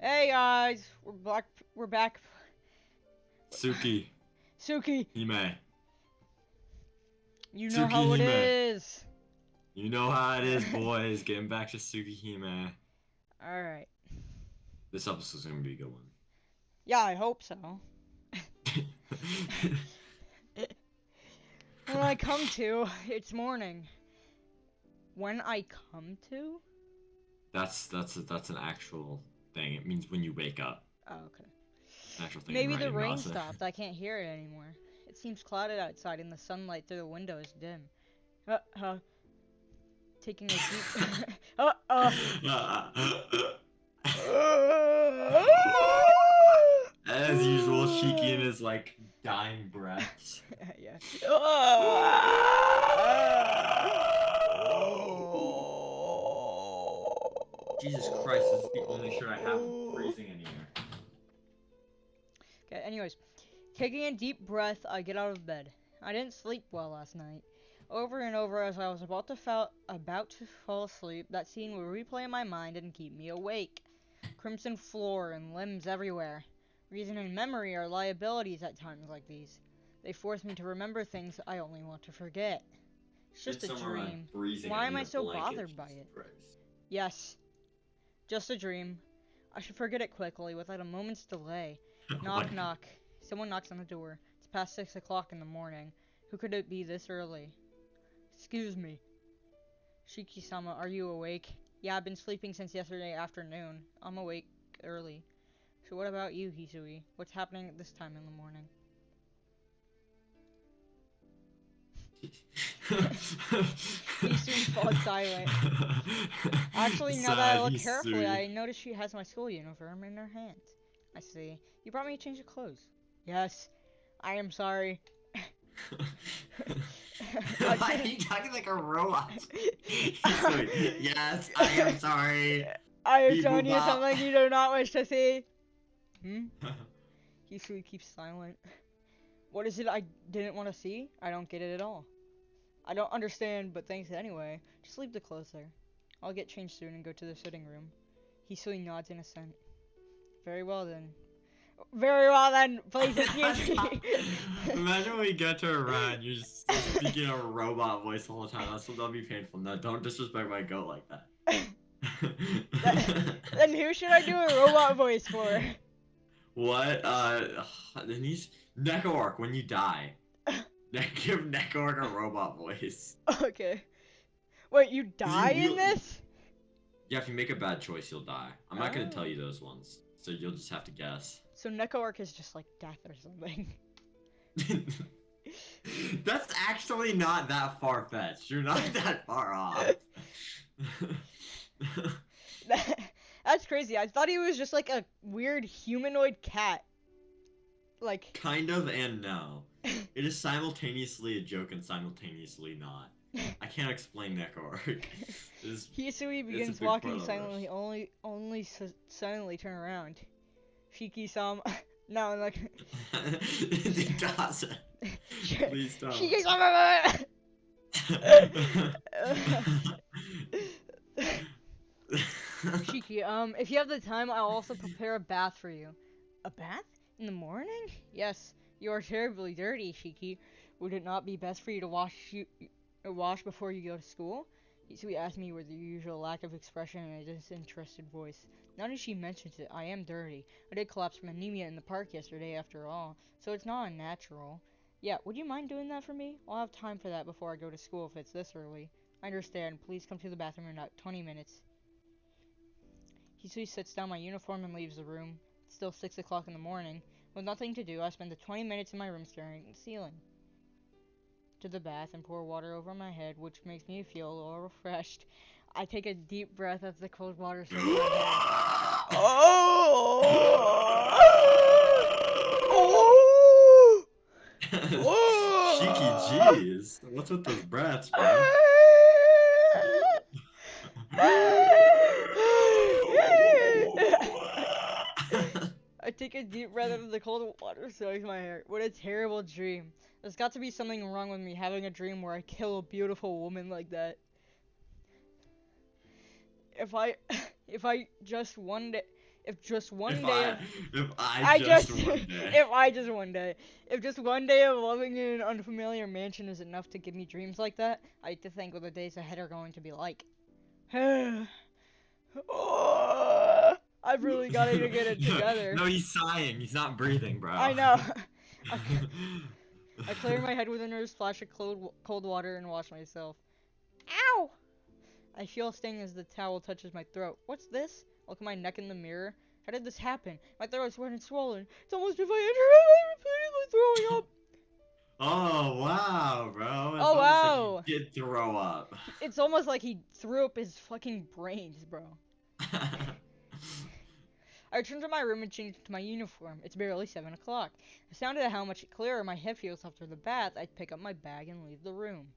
Hey guys, we're back. We're back. Tsukihime. Suki, you know how it Tsukihime. is. You know how it is, boys. Getting back to Tsukihime. All right. This episode's gonna be a good one. Yeah, I hope so. When I come to, it's morning. When I come to? that's an actual thing. It means when you wake up. Oh, okay. It's an actual thing in Maybe the writing, rain Nasa. stopped. I can't hear it anymore. It seems clouded outside, and the sunlight through the window is dim. Taking a deep. As usual, Shiki in his dying breaths. Yeah. Jesus Christ, this is the only shirt I have. I'm freezing in here. Okay, anyways, taking a deep breath, I get out of bed. I didn't sleep well last night. Over and over as I was about to fall asleep, that scene would replay in my mind and keep me awake. Crimson floor and limbs everywhere. Reason and memory are liabilities at times like these. They force me to remember things I only want to forget. It's just a dream. Why am I so bothered by it? Yes, just a dream. I should forget it quickly without a moment's delay. Knock, knock. Someone knocks on the door. It's past 6 o'clock in the morning. Who could it be this early? Excuse me. Shiki-sama, are you awake? Yeah, I've been sleeping since yesterday afternoon. I'm awake early. So what about you, Hisui? What's happening at this time in the morning? Hisui falls silent. Actually, now that I look carefully, I notice she has my school uniform in her hands. I see. You brought me a change of clothes. Yes. I am sorry. Why are you talking like a robot? Yes, I am sorry. I am showing you something you do not wish to see. Hisui keeps silent. What is it I didn't want to see? I don't get it at all. I don't understand, but thanks anyway. Just leave the clothes there. I'll get changed soon and go to the sitting room. Hisui nods in assent. Very well then. Very well then, please excuse me. Imagine when we get to a run, you're just speaking a robot voice the whole time. That'll be painful. No, don't disrespect my goat like that. Then who should I do a robot voice for? What? Then he's Nekoark when you die. Give Nekoark a robot voice. Okay. Wait, you die in this? Yeah, if you make a bad choice, you'll die. I'm not gonna tell you those ones, so you'll just have to guess. So Nekoark is just like death or something. That's actually not that far-fetched. You're not that far off. That's crazy. I thought he was just like a weird humanoid cat. Like. Kind of and no. It is simultaneously a joke and simultaneously not. I can't explain Nekoark. Hisui begins walking silently, only suddenly turn around. Shiki-sama. No, like. It doesn't. Please don't. Shiki-sama! Shiki, if you have the time, I'll also prepare a bath for you. A bath? In the morning? Yes. You are terribly dirty, Shiki. Would it not be best for you to wash before you go to school? Hisui asked me with the usual lack of expression and a disinterested voice. Now that she mentions it, I am dirty. I did collapse from anemia in the park yesterday after all, so it's not unnatural. Yeah, would you mind doing that for me? I'll have time for that before I go to school if it's this early. I understand. Please come to the bathroom in about 20 minutes. Hisui sets down my uniform and leaves the room. It's still 6 o'clock in the morning. With nothing to do, I spend the 20 minutes in my room staring at the ceiling. To the bath and pour water over my head, which makes me feel a little refreshed. I take a deep breath as the cold water soaks my head. Oh! Shiki, jeez. What's with those breaths, bro? I take a deep breath as the cold water soaks my hair. What a terrible dream. There's got to be something wrong with me having a dream where I kill a beautiful woman like that. If I just one day, If just one If day I of if I I just just one day. if I just one day if just one day of living in an unfamiliar mansion is enough to give me dreams like that, I like to think what the days ahead are going to be like. Oh, I've really got to get it together. No, he's sighing. He's not breathing, bro. I know. I, I clear my head with a nervous splash of cold water and wash myself. Ow! I feel a sting as the towel touches my throat. What's this? I look at my neck in the mirror. How did this happen? My throat is wet and swollen. It's almost as if I repeatedly throwing up. Oh wow, bro! It's Oh almost like wow! you did throw up. It's almost like he threw up his fucking brains, bro. I return to my room and change into my uniform. It's barely 7 o'clock. Astounded at how much clearer my head feels after the bath, I pick up my bag and leave the room.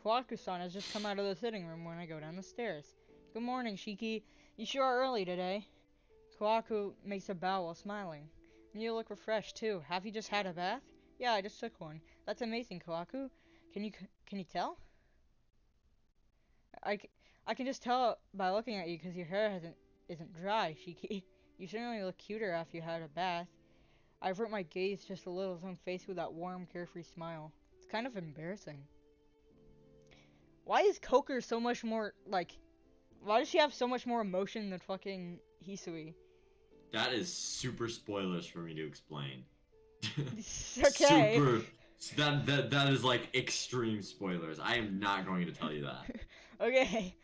Kawaku-san has just come out of the sitting room when I go down the stairs. Good morning, Shiki. You sure are early today. Kawaku makes a bow while smiling. You look refreshed, too. Have you just had a bath? Yeah, I just took one. That's amazing, Kawaku. Can you tell? I, c- I can just tell by looking at you because your hair isn't dry, Shiki. You certainly look cuter after you had a bath. I avert my gaze just a little as I'm faced with that warm, carefree smile. It's kind of embarrassing. Why is Koker so much more, like... Why does she have so much more emotion than fucking Hisui? That is super spoilers for me to explain. Okay. Super. That is like extreme spoilers. I am not going to tell you that. Okay.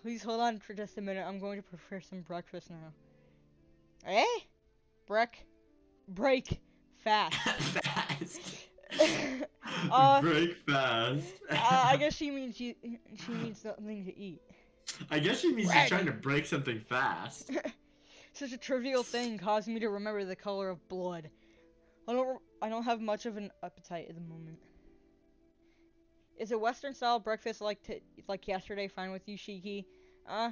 Please hold on for just a minute. I'm going to prepare some breakfast now. Eh? Break fast. Fast. uh, Break fast. I guess she means something to eat. I guess she means she's Ready. trying to break something fast. Such a trivial thing caused me to remember the color of blood. I don't have much of an appetite at the moment. Is a Western style breakfast like yesterday fine with you, Shiki?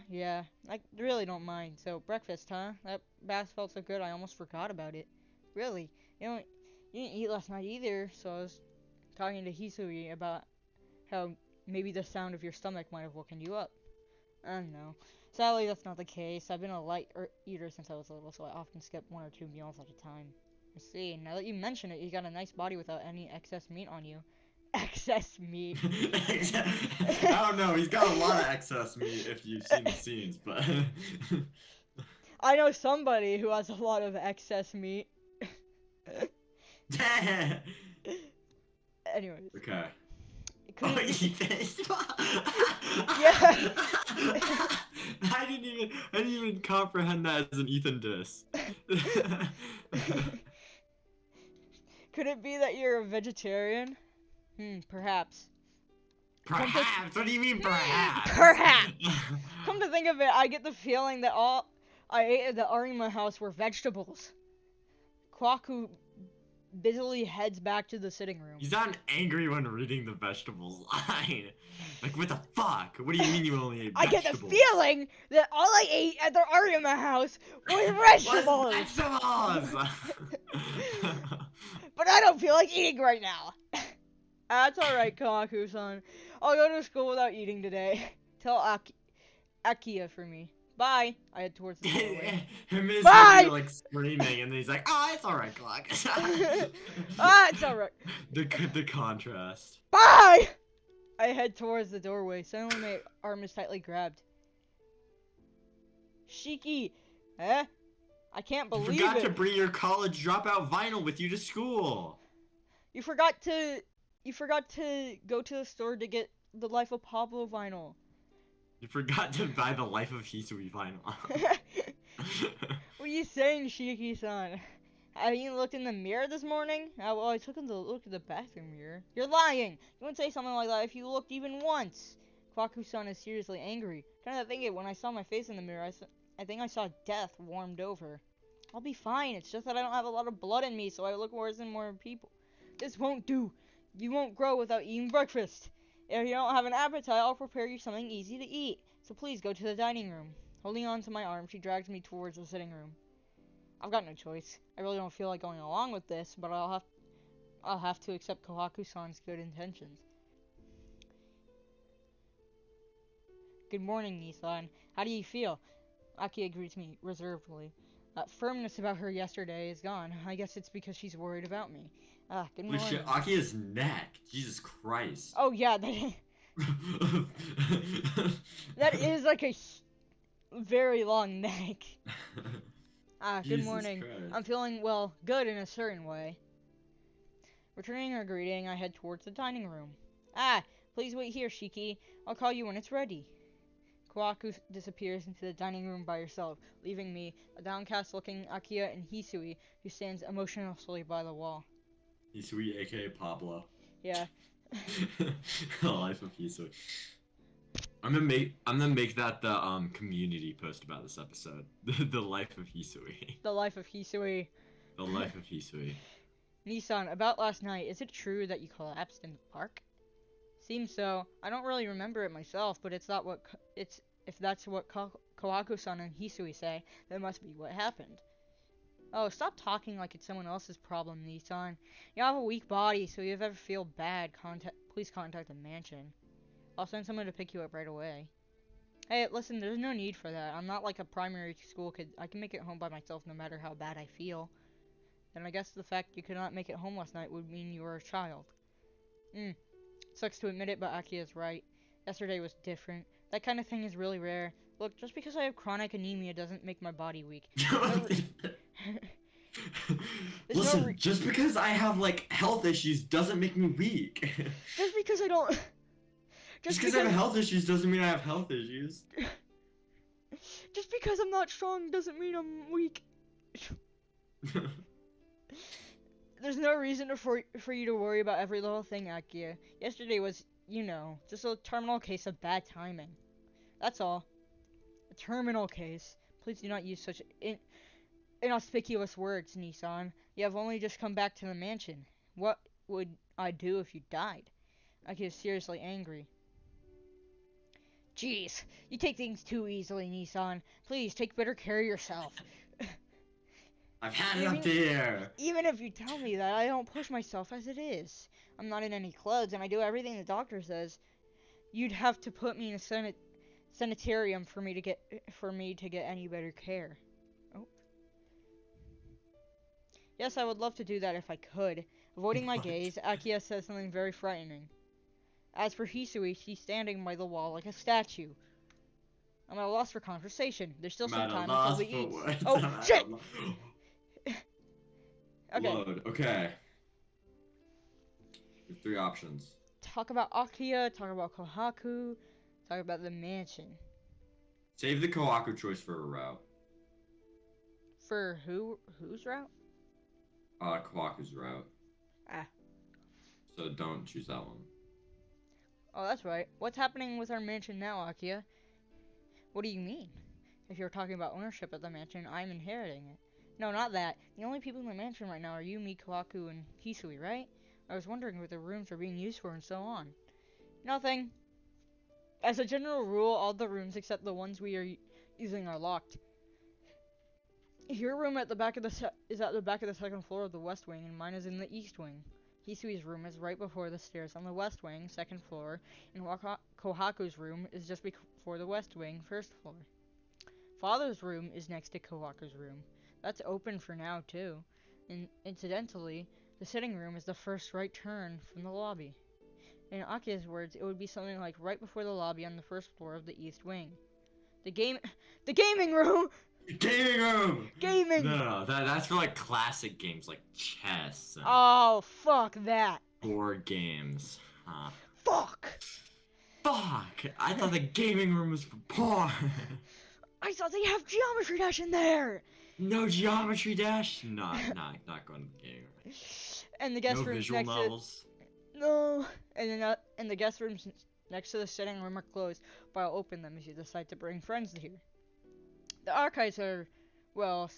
Yeah. I really don't mind. So breakfast, huh? That bath felt so good I almost forgot about it. Really? You didn't eat last night either, so I was talking to Hisui about how maybe the sound of your stomach might have woken you up. No. Sadly, that's not the case. I've been a light eater since I was little, so I often skip 1 or 2 meals at a time. I see. Now that you mention it, you got a nice body without any excess meat on you. Excess meat. I don't know. He's got a lot of excess meat if you've seen the scenes, but. I know somebody who has a lot of excess meat. Anyways. Okay. Could it be... Ethan. Yeah. I didn't even comprehend that as an Ethan diss. Could it be that you're a vegetarian? Perhaps. Perhaps? What do you mean perhaps? Perhaps. Come to think of it, I get the feeling that all I ate at the Arima house were vegetables. Kwaku busily heads back to the sitting room. You sound angry when reading the vegetables line. Like, what the fuck? What do you mean you only ate vegetables? I get the feeling that all I ate at the Arima house was vegetables. Vegetables! But I don't feel like eating right now. That's alright, Kawaku-san. I'll go to school without eating today. Tell Akia for me. Bye. I head towards the doorway. Him is Bye! like screaming, and then he's like, "Oh, it's alright, Clock." It's alright. The contrast. Bye! I head towards the doorway. Suddenly my arm is tightly grabbed. Shiki! Eh? I can't believe You forgot it. to bring your college dropout vinyl with you to school. You forgot to go to the store to get the Life of Pablo vinyl. You forgot to buy the Life of Hisui vinyl. What are you saying, Shiki-san? Have you looked in the mirror this morning? Well, I took a look at the bathroom mirror. You're lying! You wouldn't say something like that if you looked even once. Kwaku-san is seriously angry. Kind of thinking when I saw my face in the mirror, I think I saw death warmed over. I'll be fine. It's just that I don't have a lot of blood in me, so I look worse than more people. This won't do. You won't grow without eating breakfast. If you don't have an appetite, I'll prepare you something easy to eat. So please go to the dining room. Holding on to my arm, she drags me towards the sitting room. I've got no choice. I really don't feel like going along with this, but I'll have to accept Kawaku-san's good intentions. Good morning, Nissan. How do you feel? Aki greets me reservedly. That firmness about her yesterday is gone. I guess it's because she's worried about me. Good Holy shit, morning. Akia's neck. Jesus Christ. Oh yeah, that is like a very long neck. Good Jesus morning. Christ. I'm feeling, well, good in a certain way. Returning her greeting, I head towards the dining room. Please wait here, Shiki. I'll call you when it's ready. Kawaku disappears into the dining room by herself, leaving me, a downcast-looking Akia and Hisui, who stands emotionlessly by the wall. Hisui, aka Pablo. Yeah. The life of Hisui. I'm gonna make that the community post about this episode. The life of Hisui. The life of Hisui. The life of Hisui. Nissan, about last night, is it true that you collapsed in the park? Seems so. I don't really remember it myself, but if that's what Kawaku-san and Hisui say, that must be what happened. Oh, stop talking like it's someone else's problem, Nissan. You have a weak body, so if you ever feel bad, please contact the mansion. I'll send someone to pick you up right away. Hey, listen, there's no need for that. I'm not like a primary school kid. I can make it home by myself no matter how bad I feel. Then I guess the fact you could not make it home last night would mean you were a child. Sucks to admit it, but Aki is right. Yesterday was different. That kind of thing is really rare. Look, just because I have chronic anemia doesn't make my body weak. Listen, just because I have like health issues doesn't make me weak. Just because I don't. Just because I have health issues doesn't mean I have health issues. Just because I'm not strong doesn't mean I'm weak. There's no reason for you to worry about every little thing, Akia. Yesterday was, just a terminal case of bad timing. That's all. A terminal case. Please do not use such inauspicious words, Nissan. You have only just come back to the mansion. What would I do if you died? Akia is seriously angry. Jeez, you take things too easily, Nissan. Please, take better care of yourself. I've had it up there. Even if you tell me that, I don't push myself as it is. I'm not in any clubs, and I do everything the doctor says. You'd have to put me in a sanitarium for me to get any better care. Oh. Yes, I would love to do that if I could. Avoiding my gaze, Akia says something very frightening. As for Hisui, she's standing by the wall like a statue. I'm at a loss for conversation. There's still some time until we eat. Oh, shit! Okay. Load. Okay. We have 3 options. Talk about Akia, talk about Kohaku, talk about the mansion. Save the Kohaku choice for a route. For whose route? Kohaku's route. Ah. So don't choose that one. Oh, that's right. What's happening with our mansion now, Akia? What do you mean? If you're talking about ownership of the mansion, I'm inheriting it. No, not that. The only people in the mansion right now are you, me, Kawaku, and Hisui, right? I was wondering what the rooms are being used for and so on. Nothing. As a general rule, all the rooms except the ones we are using are locked. Your room at the back of is at the back of the second floor of the west wing, and mine is in the east wing. Hisui's room is right before the stairs on the west wing, second floor, and Kohaku's room is just before the west wing, first floor. Father's room is next to Kohaku's room. That's open for now, too. And incidentally, the sitting room is the first right turn from the lobby. In Akia's words, it would be something like right before the lobby on the first floor of the east wing. The gaming room! Gaming room! Gaming! No, that's for like classic games like chess. And oh, fuck that. board games. Huh. Fuck! Fuck! I thought the gaming room was for porn. I thought they have Geometry Dash in there! No Geometry Dash? Not going to the gaming room. And the guest no room visual next novels? No. And the guest rooms next to the sitting room are closed, but I'll open them if you decide to bring friends here. The archives are, well,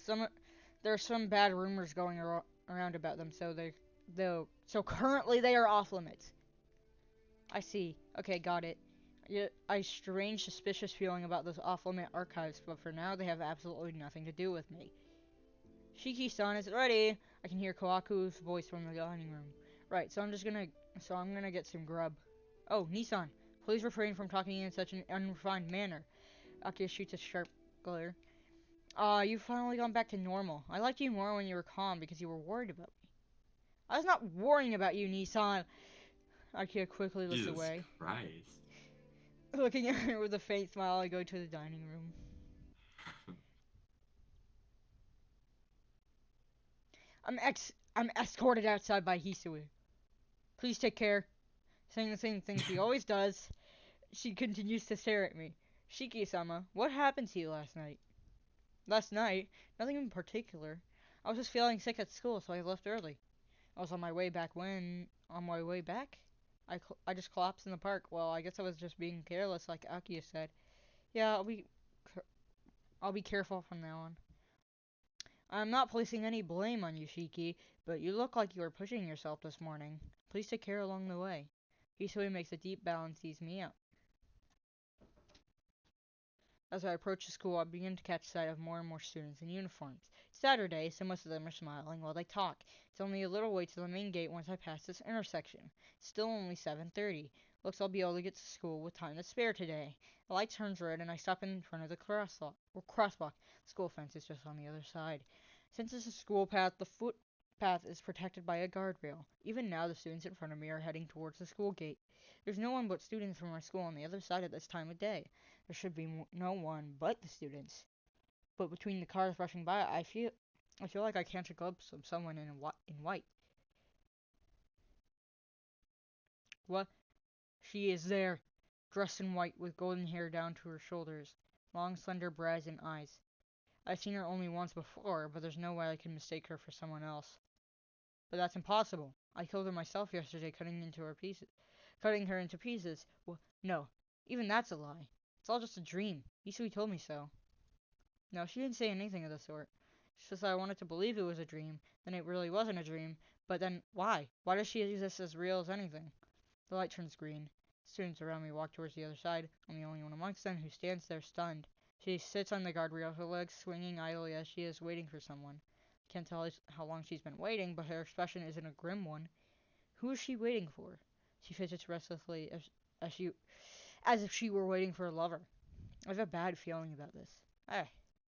there are some bad rumors going around about them, so currently they are off limits. I see. Okay, got it. I strange suspicious feeling about those off-limit archives, but for now they have absolutely nothing to do with me. Shiki-san is ready. I can hear Kawaku's voice from the dining room. Right, so I'm gonna get some grub. Oh, Nissan, please refrain from talking in such an unrefined manner. Akia shoots a sharp glare. You finally gone back to normal. I liked you more when you were calm because you were worried about me. I was not worrying about you, Nissan. Arcueid quickly looks Jesus away. Christ. Looking at her with a faint smile, I go to the dining room. I'm escorted outside by Hisui. Please take care. Saying the same thing she always does, she continues to stare at me. Shiki-sama, what happened to you last night? Last night? Nothing in particular. I was just feeling sick at school, so I left early. I was on my way back when... On my way back? I just collapsed in the park. Well, I guess I was just being careless, like Akiya said. Yeah, I'll be careful from now on. I'm not placing any blame on you, Shiki, but you look like you were pushing yourself this morning. Please take care along the way. Hisui makes a deep bow and sees me out. As I approach the school, I begin to catch sight of more and more students in uniforms. It's Saturday, so most of them are smiling while they talk. It's only a little way to the main gate once I pass this intersection. It's still only 7:30. Looks I'll be able to get to school with time to spare today. The light turns red and I stop in front of the crosswalk. The school fence is just on the other side. Since it's a school path, the footpath is protected by a guardrail. Even now, the students in front of me are heading towards the school gate. There's no one but students from our school on the other side at this time of day. There should be no one but the students. But between the cars rushing by, I feel like I catch a glimpse of someone in white. What? She is there, dressed in white with golden hair down to her shoulders, long slender brows and eyes. I've seen her only once before, but there's no way I can mistake her for someone else. But that's impossible. I killed her myself yesterday, cutting her into pieces. Well, no, even that's a lie. It's all just a dream. Isui told me so. No, she didn't say anything of the sort. She says I wanted to believe it was a dream, then it really wasn't a dream. But then why? Why does she exist as real as anything? The light turns green. Students around me walk towards the other side. I'm the only one amongst them who stands there stunned. She sits on the guardrail, her legs swinging idly as she is waiting for someone. Can't tell how long she's been waiting, but her expression isn't a grim one. Who is she waiting for? She fidgets restlessly as if she were waiting for a lover. I have a bad feeling about this. Hey,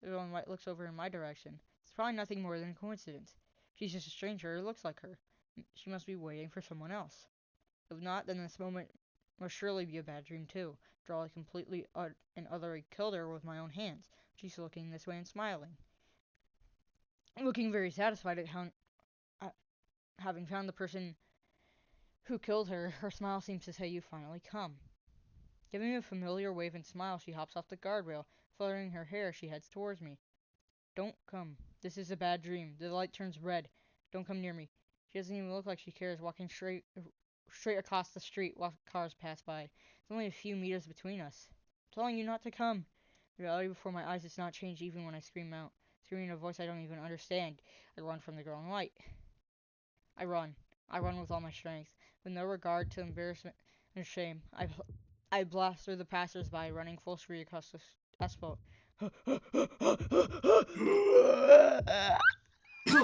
everyone looks over in my direction. It's probably nothing more than a coincidence. She's just a stranger who looks like her. She must be waiting for someone else. If not, then this moment must surely be a bad dream too. After all, I completely and utterly killed her with my own hands. She's looking this way and smiling. Looking very satisfied at having found the person who killed her, her smile seems to say, "You finally come." Giving me a familiar wave and smile, she hops off the guardrail. Fluttering her hair, she heads towards me. Don't come. This is a bad dream. The light turns red. Don't come near me. She doesn't even look like she cares, walking straight across the street while cars pass by. It's only a few meters between us. I'm telling you not to come. The reality before my eyes does not change even when I scream out. Screaming in a voice I don't even understand. I run from the girl in white. I run. I run with all my strength. With no regard to embarrassment and shame. I blast through the passers-by, running full speed across the asphalt. Oh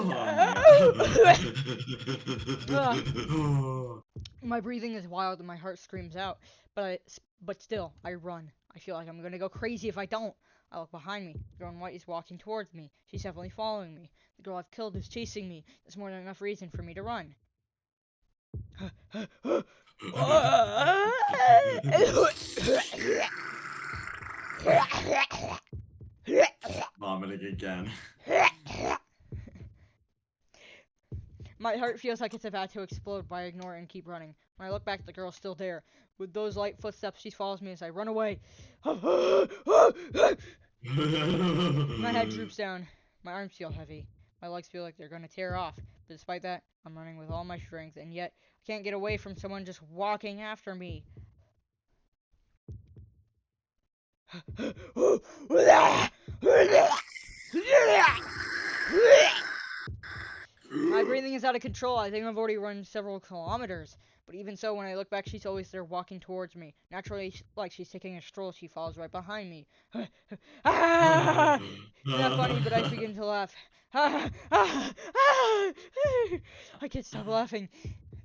my Ah, god. my breathing is wild and my heart screams out, but still, I run. I feel like I'm gonna go crazy if I don't. I look behind me. The girl in white is walking towards me. She's definitely following me. The girl I've killed is chasing me. There's more than enough reason for me to run. Vomiting again. My heart feels like it's about to explode, but I ignore it and keep running. When I look back, the girl's still there. With those light footsteps, she follows me as I run away. My head droops down. My arms feel heavy. My legs feel like they're going to tear off. But despite that, I'm running with all my strength, and yet I can't get away from someone just walking after me. My breathing is out of control. I think I've already run several kilometers. But even so, when I look back, she's always there walking towards me. Naturally, like she's taking a stroll, she follows right behind me. Ah! It's not funny, but I begin to laugh. Ah! Ah! Ah! I can't stop laughing.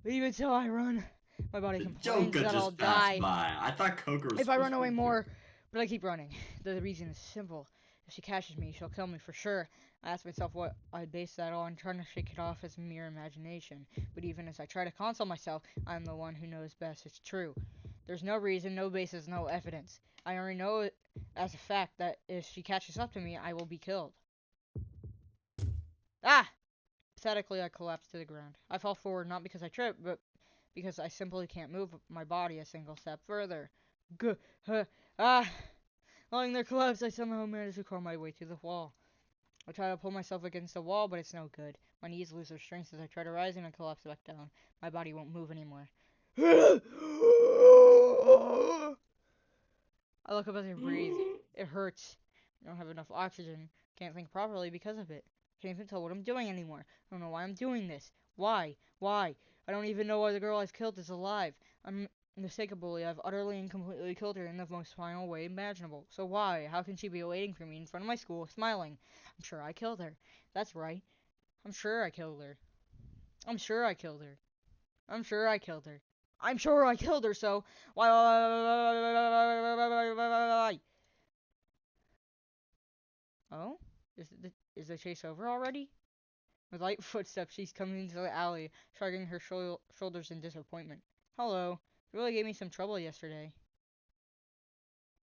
But even so, I run. My body complains Joker that I'll just passed die by. I thought Coker was if I supposed run to away be here. more. But I keep running. The reason is simple. If she catches me, she'll kill me for sure. I ask myself what I base that on, trying to shake it off as mere imagination. But even as I try to console myself, I'm the one who knows best it's true. There's no reason, no basis, no evidence. I already know it as a fact that if she catches up to me, I will be killed. Ah! Pathetically, I collapse to the ground. I fall forward not because I trip, but because I simply can't move my body a single step further. G- ah! Lying there collapsed, I somehow manage to crawl my way through the wall. I try to pull myself against the wall, but it's no good. My knees lose their strength as I try to rise and I collapse back down. My body won't move anymore. I look up as I breathe. It hurts. I don't have enough oxygen. Can't think properly because of it. Can't even tell what I'm doing anymore. I don't know why I'm doing this. Why? Why? I don't even know why the girl I've killed is alive. Unmistakably, I've utterly and completely killed her in the most final way imaginable. So why? How can she be waiting for me in front of my school, smiling? I'm sure I killed her. That's right. I'm sure I killed her. I'm sure I killed her. I'm sure I killed her. I'm sure I killed her, so why? Oh? Is the chase over already? With light footsteps, she's coming into the alley, shrugging her shoulders in disappointment. Hello. You really gave me some trouble yesterday.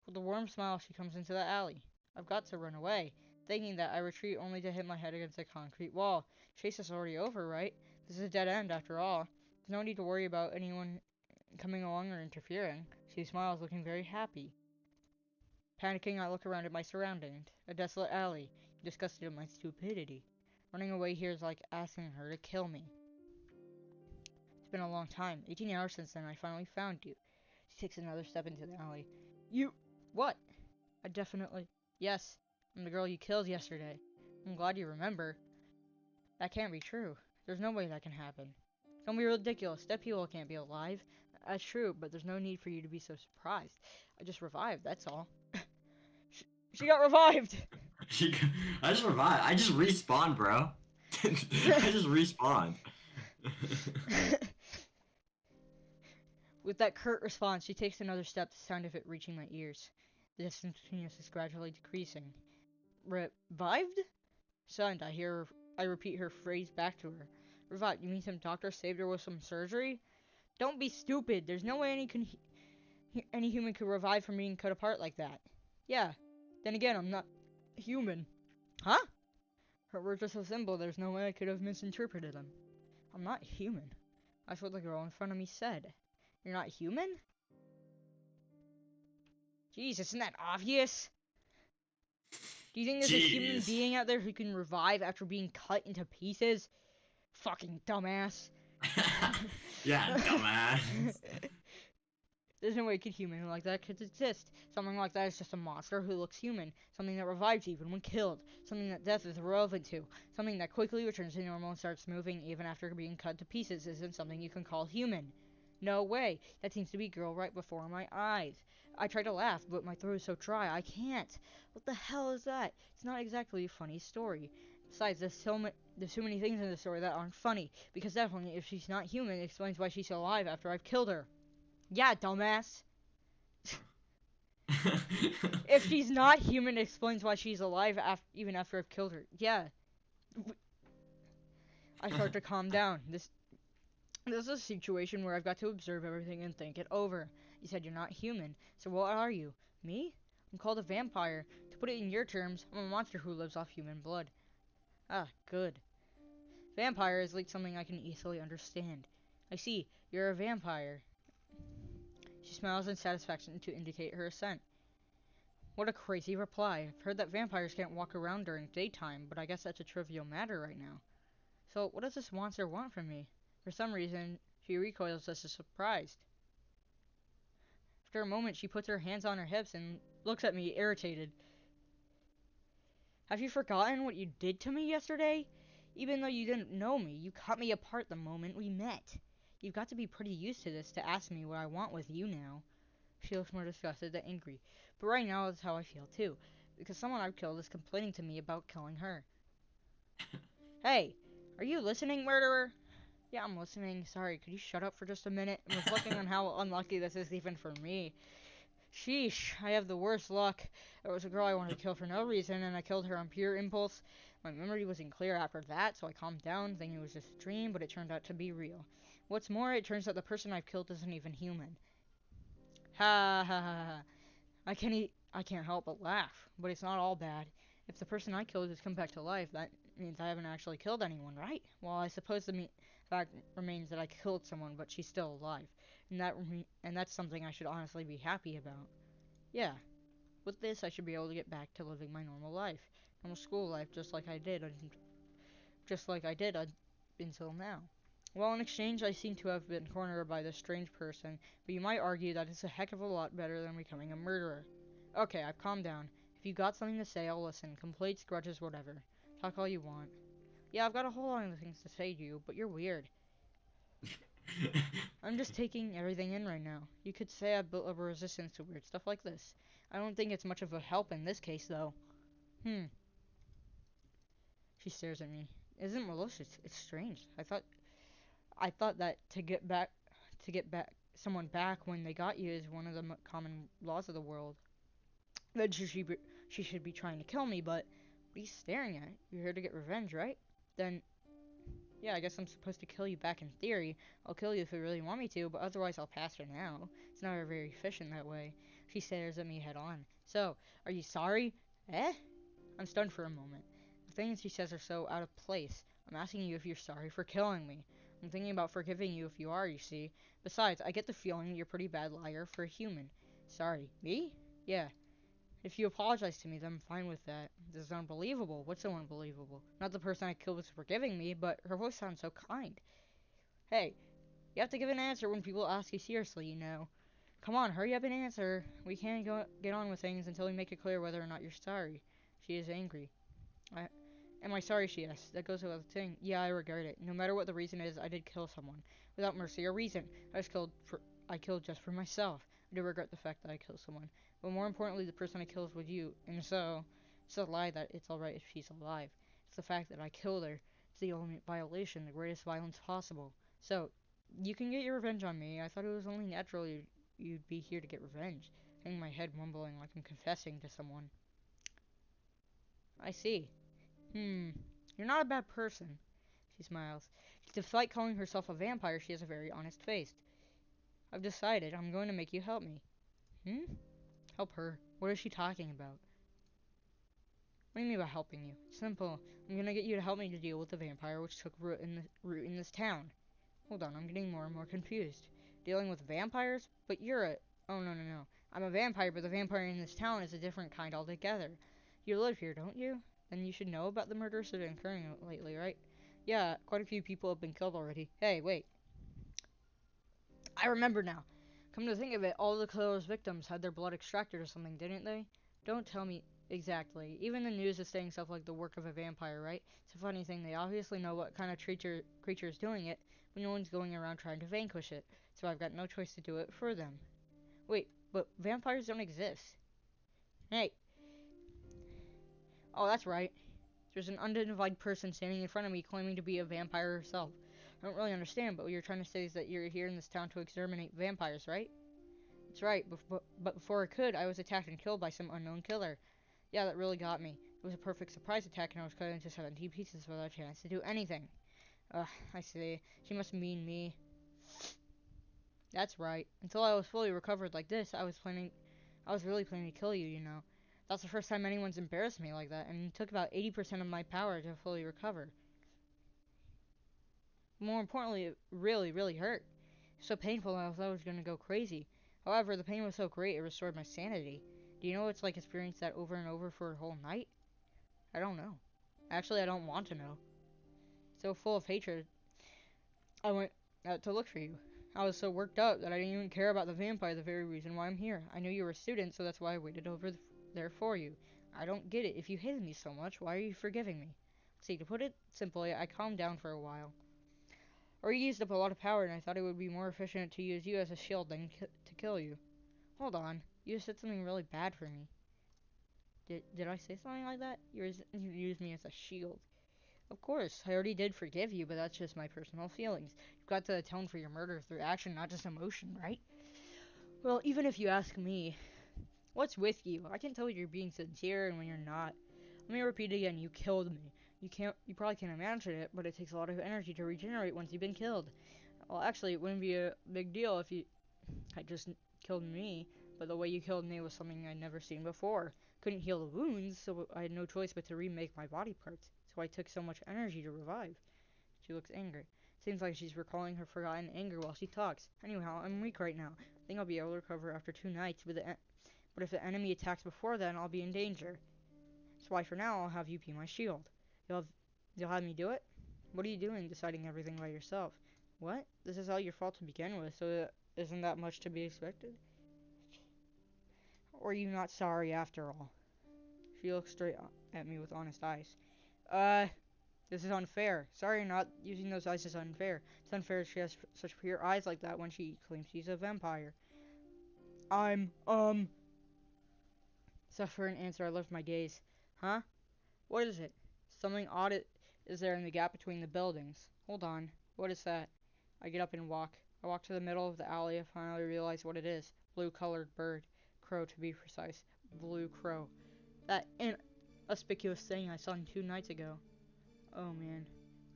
With a warm smile, she comes into the alley. I've got to run away, thinking that I retreat only to hit my head against a concrete wall. Chase is already over, right? This is a dead end, after all. There's no need to worry about anyone coming along or interfering. She smiles, looking very happy. Panicking, I look around at my surroundings. A desolate alley, disgusted at my stupidity. Running away here is like asking her to kill me. It's been a long time. 18 hours since then I finally found you. She takes another step into the alley. You... What? I definitely... Yes, I'm the girl you killed yesterday. I'm glad you remember. That can't be true. There's no way that can happen. Don't be ridiculous. Dead people can't be alive. That's true, but there's no need for you to be so surprised. I just revived, that's all. She got revived! I just revived. I just respawned, bro. I just respawned. With that curt response, she takes another step, the sound of it reaching my ears. The distance between us is gradually decreasing. Revived? Stunned, I repeat her phrase back to her. Revived? You mean some doctor saved her with some surgery? Don't be stupid. There's no way any human could revive from being cut apart like that. Yeah. Then again, I'm not human. Huh? Her words are so simple, there's no way I could have misinterpreted them. I'm not human. That's what the girl in front of me said. You're not human? Jeez, isn't that obvious? Do you think there's a human Jeez. being out there who can revive after being cut into pieces? Fucking dumbass. Yeah, dumbass. There's no way a human like that could exist. Something like that is just a monster who looks human. Something that revives even when killed. Something that death is irrelevant to. Something that quickly returns to normal and starts moving even after being cut to pieces isn't something you can call human. No way. That seems to be girl right before my eyes. I try to laugh, but my throat is so dry, I can't. What the hell is that? It's not exactly a funny story. Besides, there's so many things in the story that aren't funny. Because definitely, if she's not human, it explains why she's alive after I've killed her. Yeah, dumbass. If she's not human, it explains why she's alive even after I've killed her. Yeah. I start to calm down. This is a situation where I've got to observe everything and think it over. You said you're not human, so what are you? Me? I'm called a vampire. To put it in your terms, I'm a monster who lives off human blood. Ah, good. Vampire is like something I can easily understand. I see, you're a vampire. She smiles in satisfaction to indicate her assent. What a crazy reply. I've heard that vampires can't walk around during daytime, but I guess that's a trivial matter right now. So, what does this monster want from me? For some reason, she recoils as if surprised. After a moment, she puts her hands on her hips and looks at me, irritated. Have you forgotten what you did to me yesterday? Even though you didn't know me, you cut me apart the moment we met. You've got to be pretty used to this to ask me what I want with you now. She looks more disgusted than angry. But right now, that's how I feel too. Because someone I've killed is complaining to me about killing her. Hey, are you listening, murderer? Yeah, I'm listening. Sorry, could you shut up for just a minute? I'm reflecting on how unlucky this is even for me. Sheesh, I have the worst luck. There was a girl I wanted to kill for no reason, and I killed her on pure impulse. My memory wasn't clear after that, so I calmed down, thinking it was just a dream, but it turned out to be real. What's more, it turns out the person I've killed isn't even human. Ha ha ha ha. I can't help but laugh, but it's not all bad. If the person I killed has come back to life, that means I haven't actually killed anyone, right? Well, I suppose the fact remains that I killed someone, but she's still alive, and that's something I should honestly be happy about. Yeah, with this, I should be able to get back to living my normal life, normal school life, just like I did until now. Well, in exchange, I seem to have been cornered by this strange person, but you might argue that it's a heck of a lot better than becoming a murderer. Okay, I've calmed down. If you got something to say, I'll listen. Complaints, grudges, whatever. Talk all you want. Yeah, I've got a whole lot of things to say to you, but you're weird. I'm just taking everything in right now. You could say I've built up a resistance to weird stuff like this. I don't think it's much of a help in this case, though. Hmm. She stares at me. Isn't malicious. It's strange. I thought that to get back someone back when they got you is one of the common laws of the world. Then she should be trying to kill me, but what are you staring at? You're here to get revenge, right? Then, yeah, I guess I'm supposed to kill you back in theory. I'll kill you if you really want me to, but otherwise I'll pass her now. It's not very efficient that way. She stares at me head on. So, are you sorry? Eh? I'm stunned for a moment. The things she says are so out of place. I'm asking you if you're sorry for killing me. I'm thinking about forgiving you if you are, you see. Besides, I get the feeling you're a pretty bad liar for a human. Sorry. Me? Yeah. If you apologize to me, then I'm fine with that. This is unbelievable. What's so unbelievable? Not the person I killed was forgiving me, but her voice sounds so kind. Hey, you have to give an answer when people ask you seriously, you know. Come on, hurry up and answer. We can't get on with things until we make it clear whether or not you're sorry. She is angry. I, am I sorry, she asks. That goes without saying. Yeah, I regret it. No matter what the reason is, I did kill someone. Without mercy or reason. I killed just for myself. I do regret the fact that I killed someone. But more importantly, the person I killed was you. And so, it's a lie that it's alright if she's alive. It's the fact that I killed her. It's the ultimate violation, the greatest violence possible. So, you can get your revenge on me. I thought it was only natural you'd be here to get revenge. Hanging my head, mumbling like I'm confessing to someone. I see. Hmm. You're not a bad person. She smiles. Despite calling herself a vampire, she has a very honest face. I've decided I'm going to make you help me. Hmm? Help her. What is she talking about? What do you mean by helping you? Simple. I'm gonna get you to help me to deal with the vampire which took root in this town. Hold on, I'm getting more and more confused. Dealing with vampires? But you're a... Oh, no, no, no. I'm a vampire, but the vampire in this town is a different kind altogether. You live here, don't you? Then you should know about the murders that have been occurring lately, right? Yeah, quite a few people have been killed already. Hey, wait. I remember now. Come to think of it, all the killer's victims had their blood extracted or something, didn't they? Don't tell me exactly. Even the news is saying stuff like the work of a vampire, right? It's a funny thing. They obviously know what kind of creature is doing it, but no one's going around trying to vanquish it. So I've got no choice to do it for them. Wait, but vampires don't exist. Hey. Oh, that's right. There's an unidentified person standing in front of me claiming to be a vampire herself. I don't really understand, but what you're trying to say is that you're here in this town to exterminate vampires, right? That's right, but before I could, I was attacked and killed by some unknown killer. Yeah, that really got me. It was a perfect surprise attack, and I was cut into 17 pieces without a chance to do anything. Ugh, I see. She must mean me. That's right. Until I was fully recovered like this, I was really planning to kill you, you know. That's the first time anyone's embarrassed me like that, and it took about 80% of my power to fully recover. More importantly, it really, really hurt. It was so painful I thought I was going to go crazy. However, the pain was so great it restored my sanity. Do you know what it's like experience that over and over for a whole night? I don't know. Actually, I don't want to know. So full of hatred, I went out to look for you. I was so worked up that I didn't even care about the vampire, the very reason why I'm here. I knew you were a student, so that's why I waited over there for you. I don't get it. If you hated me so much, why are you forgiving me? See, to put it simply, I calmed down for a while. Or you used up a lot of power, and I thought it would be more efficient to use you as a shield than to kill you. Hold on. You said something really bad for me. Did I say something like that? You used me as a shield. Of course, I already did forgive you, but that's just my personal feelings. You've got to atone for your murder through action, not just emotion, right? Well, even if you ask me, What's with you? I can tell you're being sincere and when you're not. Let me repeat again, you killed me. You probably can't imagine it, but it takes a lot of energy to regenerate once you've been killed. Well, actually, it wouldn't be a big deal if you had just killed me, but the way you killed me was something I'd never seen before. Couldn't heal the wounds, so I had no choice but to remake my body parts. So I took so much energy to revive. She looks angry. Seems like she's recalling her forgotten anger while she talks. Anyhow, I'm weak right now. I think I'll be able to recover after 2 nights, but if the enemy attacks before then, I'll be in danger. That's why for now, I'll have you be my shield. You'll have, you'll have me do it? What are you doing deciding everything by yourself? What? This is all your fault to begin with, so isn't that much to be expected? Or are you not sorry after all? She looks straight at me with honest eyes. Uh, this is unfair. Sorry, not using those eyes is unfair. It's unfair she has such pure eyes like that when she claims she's a vampire. Except for an answer, I left my gaze. Huh? What is it? Something odd is there in the gap between the buildings. Hold on. What is that? I get up and walk. I walk to the middle of the alley and finally realize what it is. Blue-colored bird. Crow, to be precise. Blue crow. That inconspicuous thing I saw 2 nights ago. Oh man.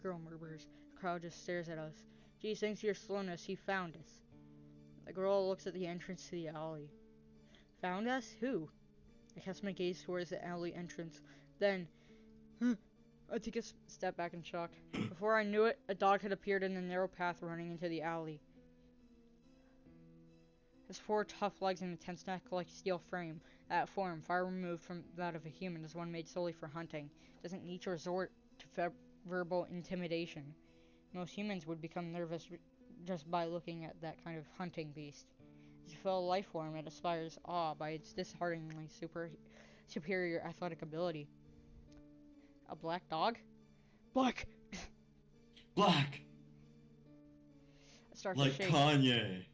Girl murmurs. The crowd just stares at us. Geez, thanks to your slowness, he found us. The girl looks at the entrance to the alley. Found us? Who? I cast my gaze towards the alley entrance. Then, I take a step back in shock. Before I knew it, a dog had appeared in the narrow path running into the alley. His 4 tough legs and a tense neck like steel frame. That form, far removed from that of a human, is one made solely for hunting. Doesn't need to resort to verbal intimidation. Most humans would become nervous just by looking at that kind of hunting beast. It's a fellow life form that inspires awe by its dishearteningly superior athletic ability. A black dog? Black! Black! I start to Like shake. Kanye.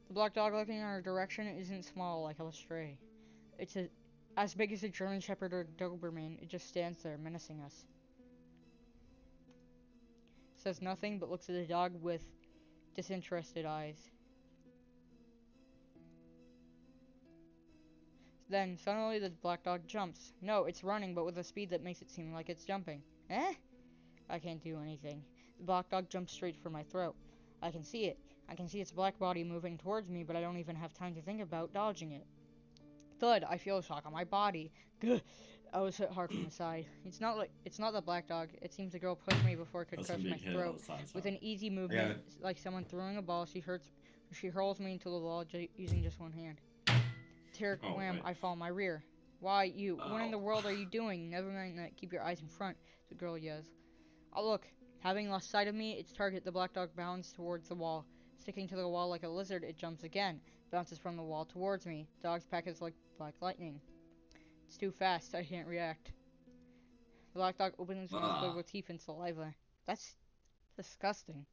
The black dog looking in our direction isn't small like a stray. It's as big as a German Shepherd or Doberman. It just stands there, menacing us. Says nothing, but looks at the dog with disinterested eyes. Then, suddenly the black dog jumps. No, it's running, but with a speed that makes it seem like it's jumping. Eh? I can't do anything. The black dog jumps straight for my throat. I can see it. I can see its black body moving towards me, but I don't even have time to think about dodging it. Thud, I feel a shock on my body. Gah! I was hit hard from the side. It's not the black dog. It seems the girl pushed me before it could That's crush from my being hit all throat. the time, With so. an easy movement, like someone throwing a ball, she hurls me into the wall using just one hand. Tear wham, I fall in my rear. Why, you? What in the world are you doing? Never mind that. Keep your eyes in front, the girl yells. Oh, look. Having lost sight of me, its target, the black dog, bounds towards the wall. Sticking to the wall like a lizard, it jumps again. Bounces from the wall towards me. Dog's pack is like black lightning. It's too fast. I can't react. The black dog opens its mouth filled with teeth and saliva. That's disgusting.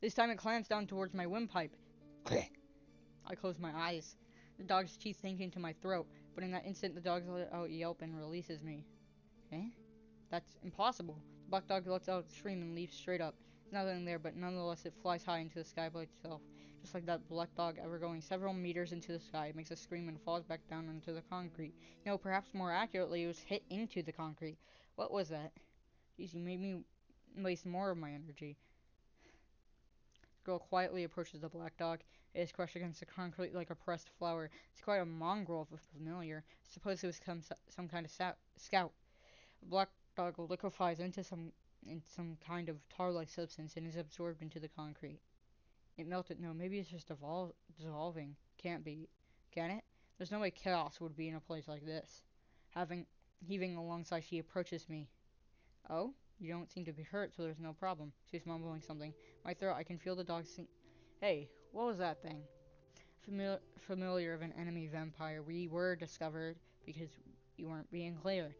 This time it clams down towards my windpipe. I close my eyes. The dog's teeth sink into my throat, but in that instant the dog lets out a yelp and releases me. Eh? That's impossible. The black dog lets out a scream and leaps straight up. There's nothing there, but nonetheless it flies high into the sky by itself. Just like that black dog ever going several meters into the sky. It makes a scream and falls back down onto the concrete. No, perhaps more accurately, it was hit into the concrete. What was that? Jeez, you made me waste more of my energy. The girl quietly approaches the black dog. It is crushed against the concrete like a pressed flower. It's quite a mongrel of a familiar. I suppose it was some kind of scout. The black dog liquefies into some kind of tar-like substance and is absorbed into the concrete. It melted. No, maybe it's just dissolving. Can't be. Can it? There's no way chaos would be in a place like this. Heaving alongside, she approaches me. Oh? You don't seem to be hurt, so there's no problem. She's mumbling something. My throat, I can feel the dog sink. Hey, what was that thing? Familiar of an enemy vampire. We were discovered because you weren't being clear.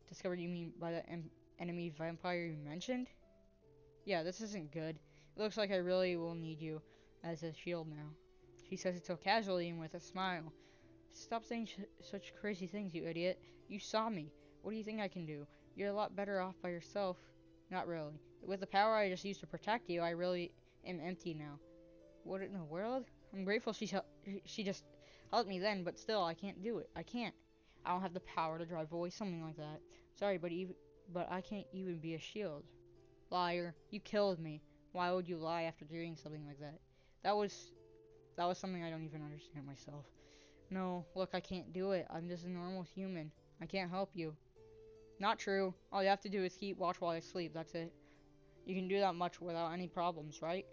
Discovered, you mean by the enemy vampire you mentioned? Yeah, this isn't good. It looks like I really will need you as a shield now. She says it so casually and with a smile. Stop saying such crazy things, you idiot. You saw me. What do you think I can do? You're a lot better off by yourself. Not really. With the power I just used to protect you, I really am empty now. What in the world? I'm grateful she just helped me then, but still, I can't do it. I can't. I don't have the power to drive away something like that. Sorry, but I can't even be a shield. Liar, you killed me. Why would you lie after doing something like that? That was something I don't even understand myself. No, look, I can't do it. I'm just a normal human. I can't help you. Not true. All you have to do is watch while I sleep. That's it. You can do that much without any problems, right?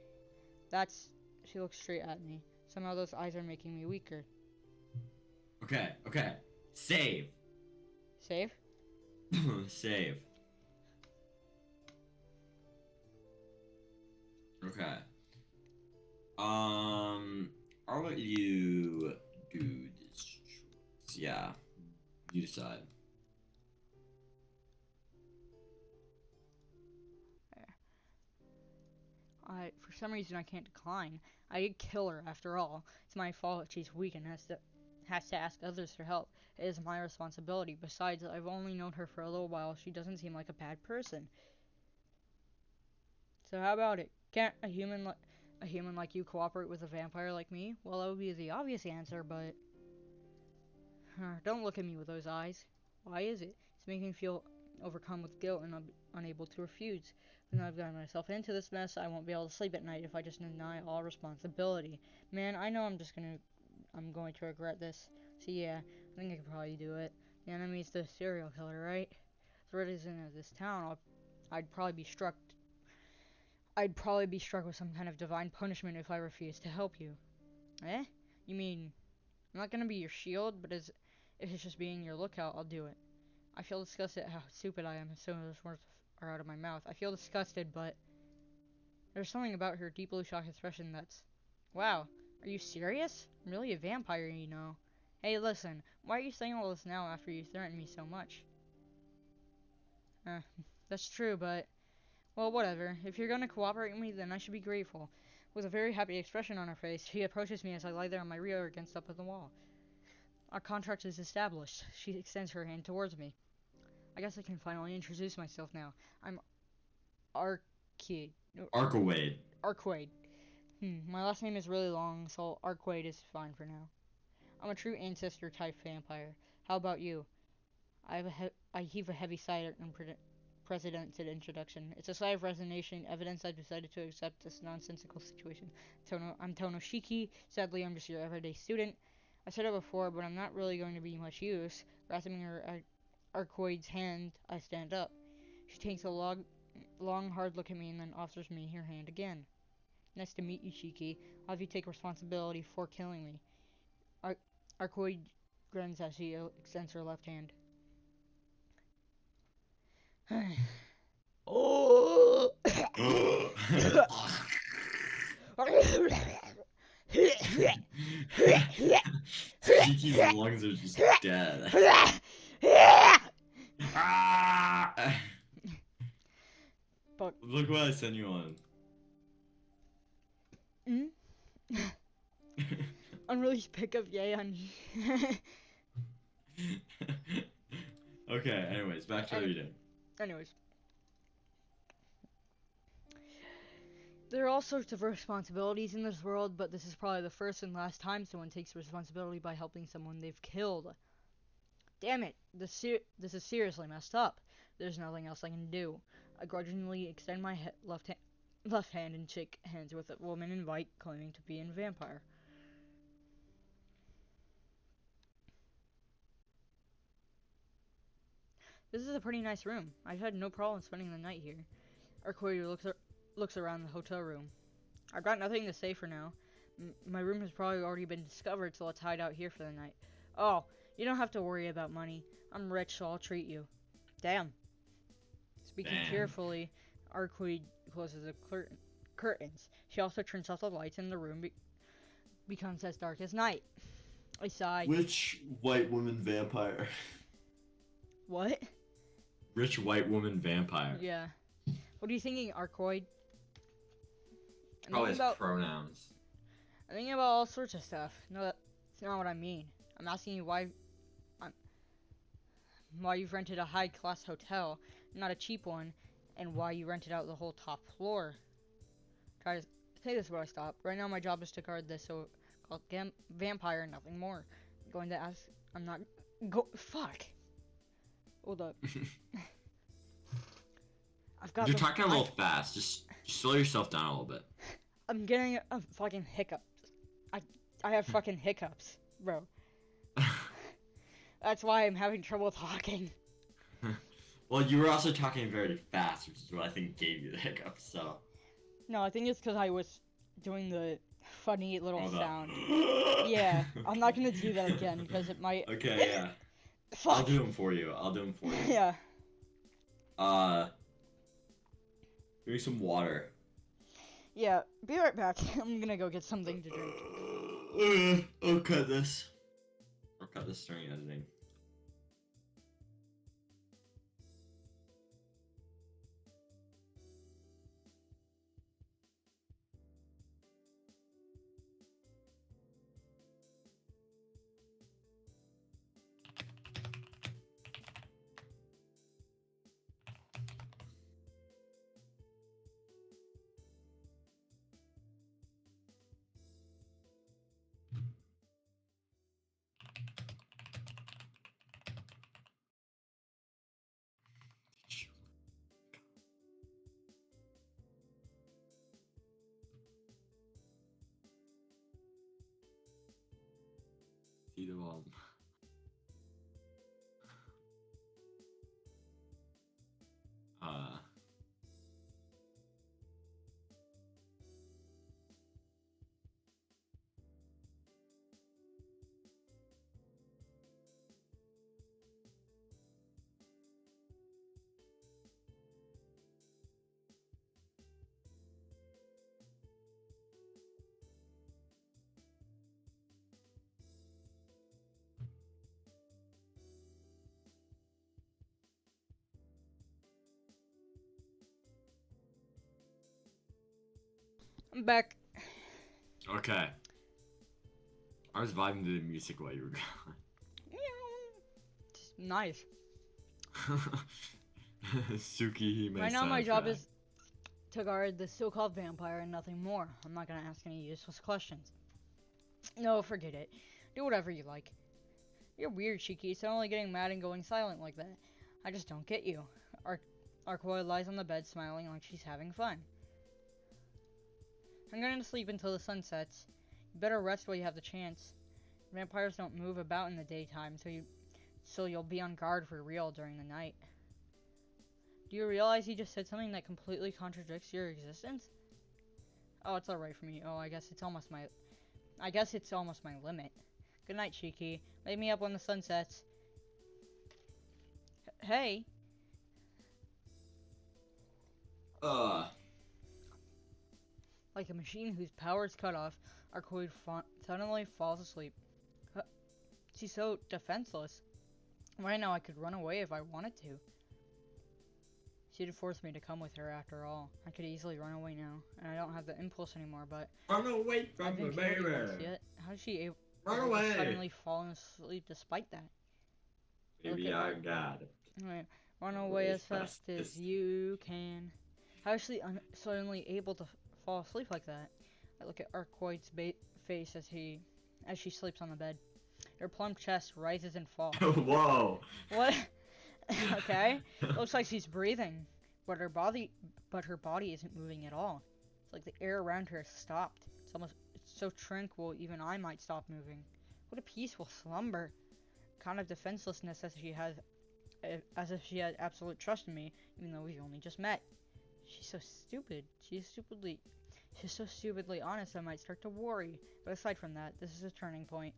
She looks straight at me. Somehow those eyes are making me weaker. Okay. Save. Save? Save. Okay. I'll let you do this choice. Yeah. You decide. For some reason I can't decline. I did kill her after all. It's my fault if she's weak and has to ask others for help. It is my responsibility. Besides, I've only known her for a little while. She doesn't seem like a bad person. So how about it? Can't a human like you cooperate with a vampire like me? Well, that would be the obvious answer, but don't look at me with those eyes. Why is it? It's making me feel overcome with guilt and unable to refuse. Now I've gotten myself into this mess, I won't be able to sleep at night if I just deny all responsibility. Man, I know I'm going to regret this. So yeah, I think I could probably do it. The enemy's the serial killer, right? The resident of this town, I'd probably be struck. I'd probably be struck with some kind of divine punishment if I refused to help you. Eh? You mean I'm not gonna be your shield, but if it's just being your lookout, I'll do it. I feel disgusted at how stupid I am as soon as those words are out of my mouth. I feel disgusted, but there's something about her deep blue shocked expression that's... Wow, are you serious? I'm really a vampire, you know. Hey, listen, why are you saying all this now after you threatened me so much? That's true, but... Well, whatever. If you're gonna cooperate with me, then I should be grateful. With a very happy expression on her face, she approaches me as I lie there on my rear against up of the wall. Our contract is established. She extends her hand towards me. I guess I can finally introduce myself now. I'm Arcueid. Arcueid. Arcueid. My last name is really long, so Arcueid is fine for now. I'm a true ancestor type vampire. How about you? I heave a heavy sigh at unprecedented introduction. It's a sigh of resignation, evidence I've decided to accept this nonsensical situation. I'm Tonoshiki. Sadly, I'm just your everyday student. I said it before, but I'm not really going to be much use. Grasping her Arcueid's hand, I stand up. She takes a long, hard look at me and then offers me her hand again. Nice to meet you, Shiki. I'll have you take responsibility for killing me. Arcueid grins as she extends her left hand. Oh! Shiki's lungs are just dead. But look what I sent you on. Unreleased pick of yay on. Okay, anyways, back to reading. Anyways. There are all sorts of responsibilities in this world, but this is probably the first and last time someone takes responsibility by helping someone they've killed. Damn it, this is seriously messed up. There's nothing else I can do. I grudgingly extend my left hand and shake hands with a woman in white claiming to be a vampire. This is a pretty nice room. I've had no problem spending the night here. Arcueid looks around the hotel room. I've got nothing to say for now. My room has probably already been discovered, so let's hide out here for the night. Oh, you don't have to worry about money. I'm rich, so I'll treat you. Damn. Speaking cheerfully, Arcueid closes the curtains. She also turns off the lights and the room becomes as dark as night. I sigh. Rich white woman vampire. What? Rich white woman vampire. Yeah. What are you thinking, Arcueid? Probably his pronouns. I'm thinking about all sorts of stuff. No, that's not what I mean. I'm asking you why you've rented a high-class hotel, not a cheap one, and why you rented out the whole top floor. Try to say this before I stop. Right now my job is to guard this so-called so-called vampire, nothing more. I'm going to ask. I'm not. Go. Fuck. Hold up. I've got You're the. talking a little fast. Just slow yourself down a little bit. I'm getting a fucking hiccup. I I have fucking hiccups, bro. That's why I'm having trouble talking. Well, you were also talking very fast, which is what I think gave you the hiccups. So. No, I think it's because I was doing the funny little Hold sound. up. Yeah, I'm not gonna do that again because it might. Okay, yeah. Fuck. I'll do them for you. I'll do them for you. Yeah. Give me some water. Yeah. Be right back. I'm gonna go get something to drink. I'll cut this. I'll cut this during editing. See the uh I'm back. Okay. I was vibing to the music while you were gone. Just nice. Tsukihime Right now, my job soundtrack. is to guard the so-called vampire and nothing more. I'm not gonna ask any useless questions. No, forget it. Do whatever you like. You're weird, Shiki. Suddenly getting mad and going silent like that. I just don't get you. Arcueid lies on the bed smiling like she's having fun. I'm going to sleep until the sun sets. You better rest while you have the chance. Vampires don't move about in the daytime, so you'll be on guard for real during the night. Do you realize you just said something that completely contradicts your existence? Oh, it's alright for me. Oh, I guess it's almost my limit. Good night, Shiki. Wake me up when the sun sets. Hey. Like a machine whose power is cut off, Arcueid suddenly falls asleep. She's so defenseless. Right now I could run away if I wanted to. She'd forced me to come with her after all. I could easily run away now, and I don't have the impulse anymore, but... Run away from the baby! Yet. How is she able to suddenly fall asleep despite that? Baby, I got it. Right. Run away as fast as you can. How is she suddenly able to fall asleep like that? I look at Arcueid's face as she sleeps on the bed. Her plump chest rises and falls. Whoa! What? Okay. Looks like she's breathing, but her body isn't moving at all. It's like the air around her has stopped. It's so tranquil, even I might stop moving. What a peaceful slumber. Kind of defenselessness as if she had absolute trust in me, even though we only just met. She's so stupid. She's so stupidly honest I might start to worry. But aside from that, this is a turning point.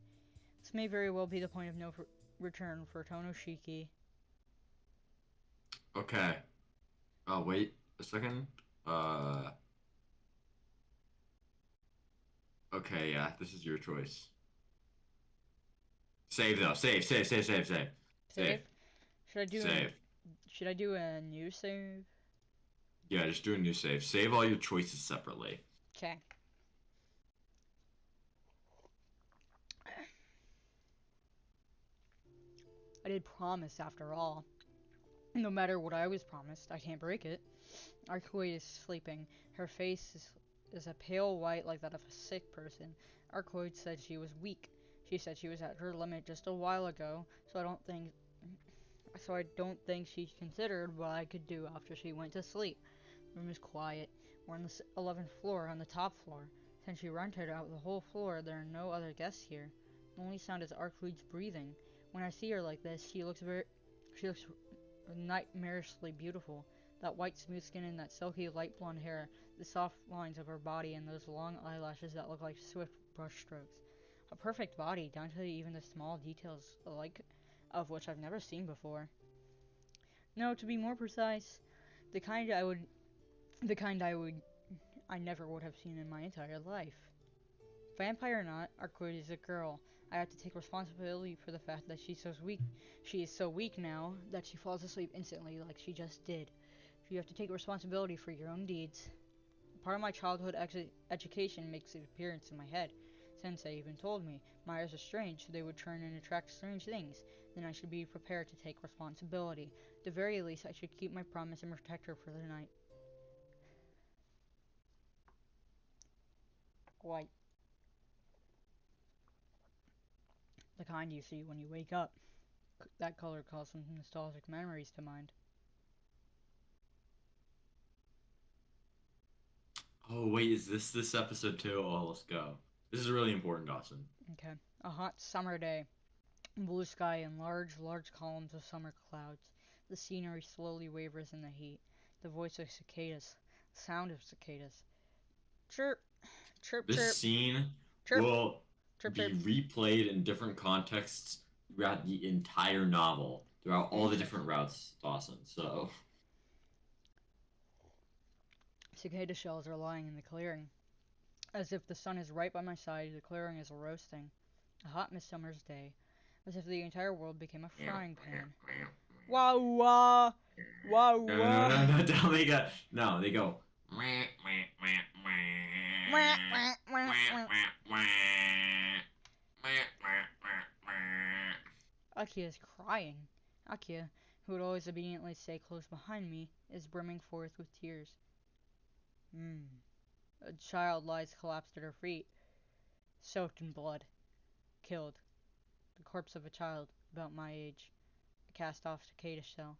This may very well be the point of no return for Tonoshiki. Okay. Oh, wait a second. Okay, yeah, this is your choice. Save though. Save. Save? Save. Should I do a new save? Yeah, just do a new save. Save all your choices separately. Okay. I did promise after all. No matter what I was promised, I can't break it. Arcueid is sleeping. Her face is a pale white like that of a sick person. Arcueid said she was weak. She said she was at her limit just a while ago, so I don't think she considered what I could do after she went to sleep. The room is quiet. We're on the 11th floor, on the top floor. Since she rented out the whole floor, there are no other guests here. The only sound is Arcueid's breathing. When I see her like this, she looks nightmarishly beautiful. That white smooth skin and that silky light blonde hair, the soft lines of her body and those long eyelashes that look like swift brush strokes. A perfect body, down to even the small details of which I've never seen before. No, to be more precise, the kind I never would have seen in my entire life. Vampire or not, Arcueid is a girl. I have to take responsibility for the fact that she is so weak now that she falls asleep instantly like she just did. You have to take responsibility for your own deeds. Part of my childhood education makes an appearance in my head. Sensei even told me my eyes are strange, so they would turn and attract strange things. Then I should be prepared to take responsibility. At the very least, I should keep my promise and protect her for the night. White. The kind you see when you wake up. That color calls some nostalgic memories to mind. Oh wait, is this episode too? Oh, let's go. This is really important, Dawson. Okay. A hot summer day. Blue sky and large columns of summer clouds. The scenery slowly wavers in the heat. The voice of cicadas. The sound of cicadas. Chirp, chirp, This chirp, scene chirp, will chirp, be chirp. replayed in different contexts throughout the entire novel, throughout all the different routes, Dawson. So Cicada shells are lying in the clearing. As if the sun is right by my side, the clearing is roasting. A hot midsummer's day. As if the entire world became a frying pan. Wah wah! Wah wah! no, don't make a no. They go. Wah, wah, wah, wah. Akia is crying. Akia, who would always obediently stay close behind me, is brimming forth with tears. A child lies collapsed at her feet, soaked in blood, killed. The corpse of a child, about my age, a cast-off cicada shell.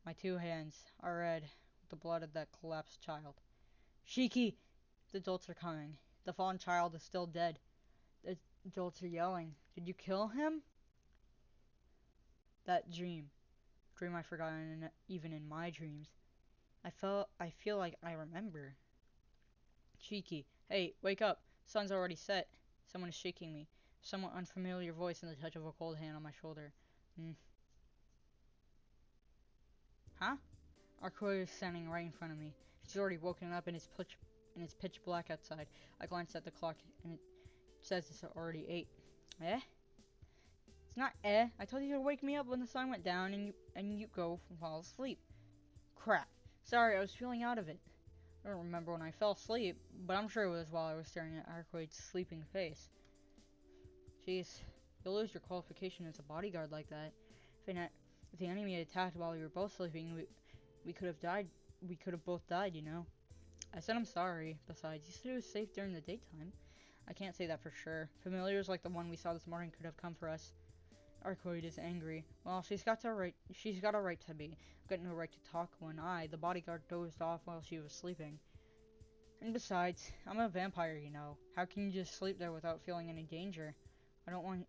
My two hands are red with the blood of that collapsed child. Shiki! The adults are coming. The fallen child is still dead. The adults are yelling. Did you kill him? That dream I've forgotten even in my dreams. I feel like I remember. Cheeky. Hey, wake up. Sun's already set. Someone is shaking me. Somewhat unfamiliar voice and the touch of a cold hand on my shoulder. Huh? Arcueid is standing right in front of me. She's already woken up and it's pitch black outside. I glanced at the clock and it says it's already 8. Eh? It's not eh. I told you to wake me up when the sun went down and you go fall asleep. Crap. Sorry, I was feeling out of it. I don't remember when I fell asleep, but I'm sure it was while I was staring at Arcueid's sleeping face. Jeez, you'll lose your qualification as a bodyguard like that. If the enemy had attacked while we were both sleeping, we could have died. We could have both died, you know. I said I'm sorry. Besides, you said it was safe during the daytime. I can't say that for sure. Familiars like the one we saw this morning could have come for us. Arcueid is angry. Well, she's got a right to be. I've got no right to talk when the bodyguard, dozed off while she was sleeping. And besides, I'm a vampire, you know. How can you just sleep there without feeling any danger? I don't want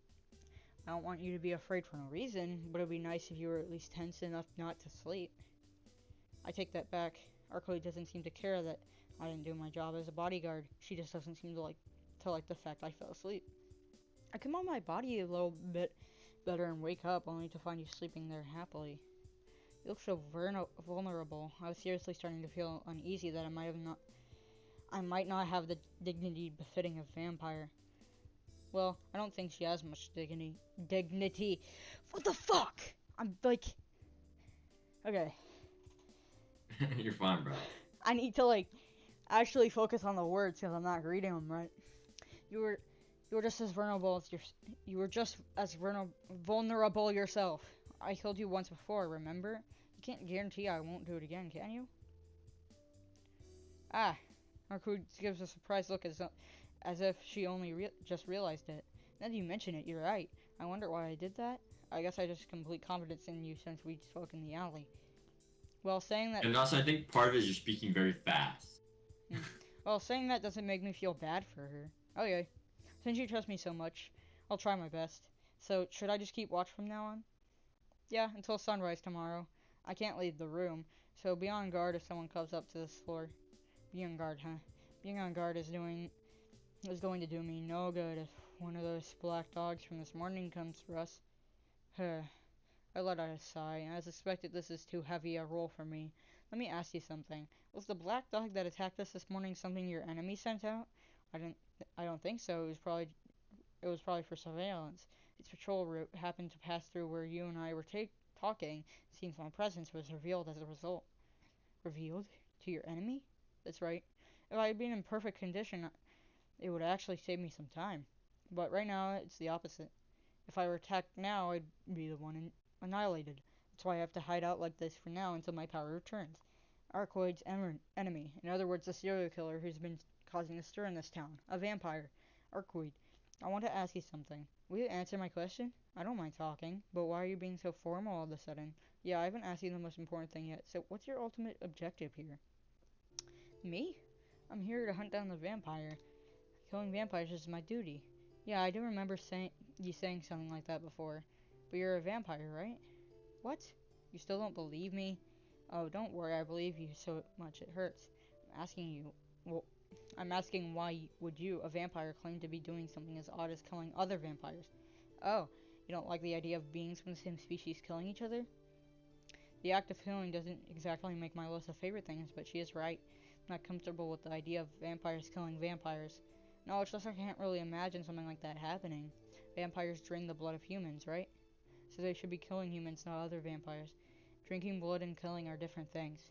you to be afraid for no reason, but it'd be nice if you were at least tense enough not to sleep. I take that back. Arcueid doesn't seem to care that I didn't do my job as a bodyguard. She just doesn't seem to like the fact I fell asleep. I come on my body a little bit better and wake up only to find you sleeping there happily. You look so vulnerable. I was seriously starting to feel uneasy that I might not have the dignity befitting a vampire. Well, I don't think she has much dignity. What the fuck? I'm like... Okay. You're fine, bro. I need to, actually focus on the words because I'm not reading them right. You were just as vulnerable as vulnerable yourself. I killed you once before, remember? You can't guarantee I won't do it again, can you? Arcueid gives a surprised look as if she only just realized it. Now that you mention it, you're right. I wonder why I did that. I guess I just complete confidence in you since we spoke in the alley. Well, saying that. And also, I think part of it is you're speaking very fast. Hmm. Well, saying that doesn't make me feel bad for her. Okay. Since you trust me so much, I'll try my best. So, should I just keep watch from now on? Yeah, until sunrise tomorrow. I can't leave the room, so be on guard if someone comes up to this floor. Be on guard, huh? Being on guard is going to do me no good if one of those black dogs from this morning comes for us. I let out a sigh. As expected, this is too heavy a role for me. Let me ask you something. Was the black dog that attacked us this morning something your enemy sent out? I didn't. I don't think so. It was probably for surveillance. Its patrol route happened to pass through where you and I were talking. It seems my presence was revealed as a result. Revealed to your enemy? That's right. If I had been in perfect condition, it would actually save me some time. But right now, it's the opposite. If I were attacked now, I'd be the one annihilated. That's why I have to hide out like this for now until my power returns. Arcueid's enemy. In other words, the serial killer who's been causing a stir in this town. A vampire. Arcueid. I want to ask you something. Will you answer my question? I don't mind talking, but why are you being so formal all of a sudden? Yeah, I haven't asked you the most important thing yet. So, what's your ultimate objective here? Me? I'm here to hunt down the vampire. Killing vampires is my duty. Yeah, I do remember you saying something like that before. But you're a vampire, right? What? You still don't believe me? Oh, don't worry, I believe you so much it hurts. I'm asking you, well, I'm asking why would you, a vampire, claim to be doing something as odd as killing other vampires? Oh, you don't like the idea of beings from the same species killing each other? The act of killing doesn't exactly make my list of favorite things, but she is right. I'm not comfortable with the idea of vampires killing vampires. No, it's just I can't really imagine something like that happening. Vampires drain the blood of humans, right? So they should be killing humans, not other vampires. Drinking blood and killing are different things.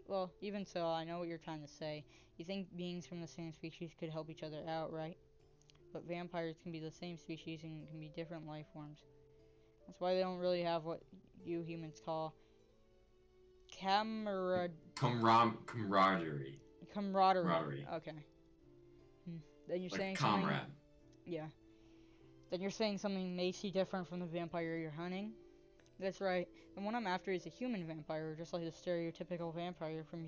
Well, even so, I know what you're trying to say. You think beings from the same species could help each other out, right? But vampires can be the same species and can be different life forms. That's why they don't really have what you humans call camaraderie. Camaraderie. Camaraderie. Okay. Then you're Like saying a something. comrade. Yeah. Then you're saying something makes you different from the vampire you're hunting? That's right. The one I'm after is a human vampire, just like the stereotypical vampire from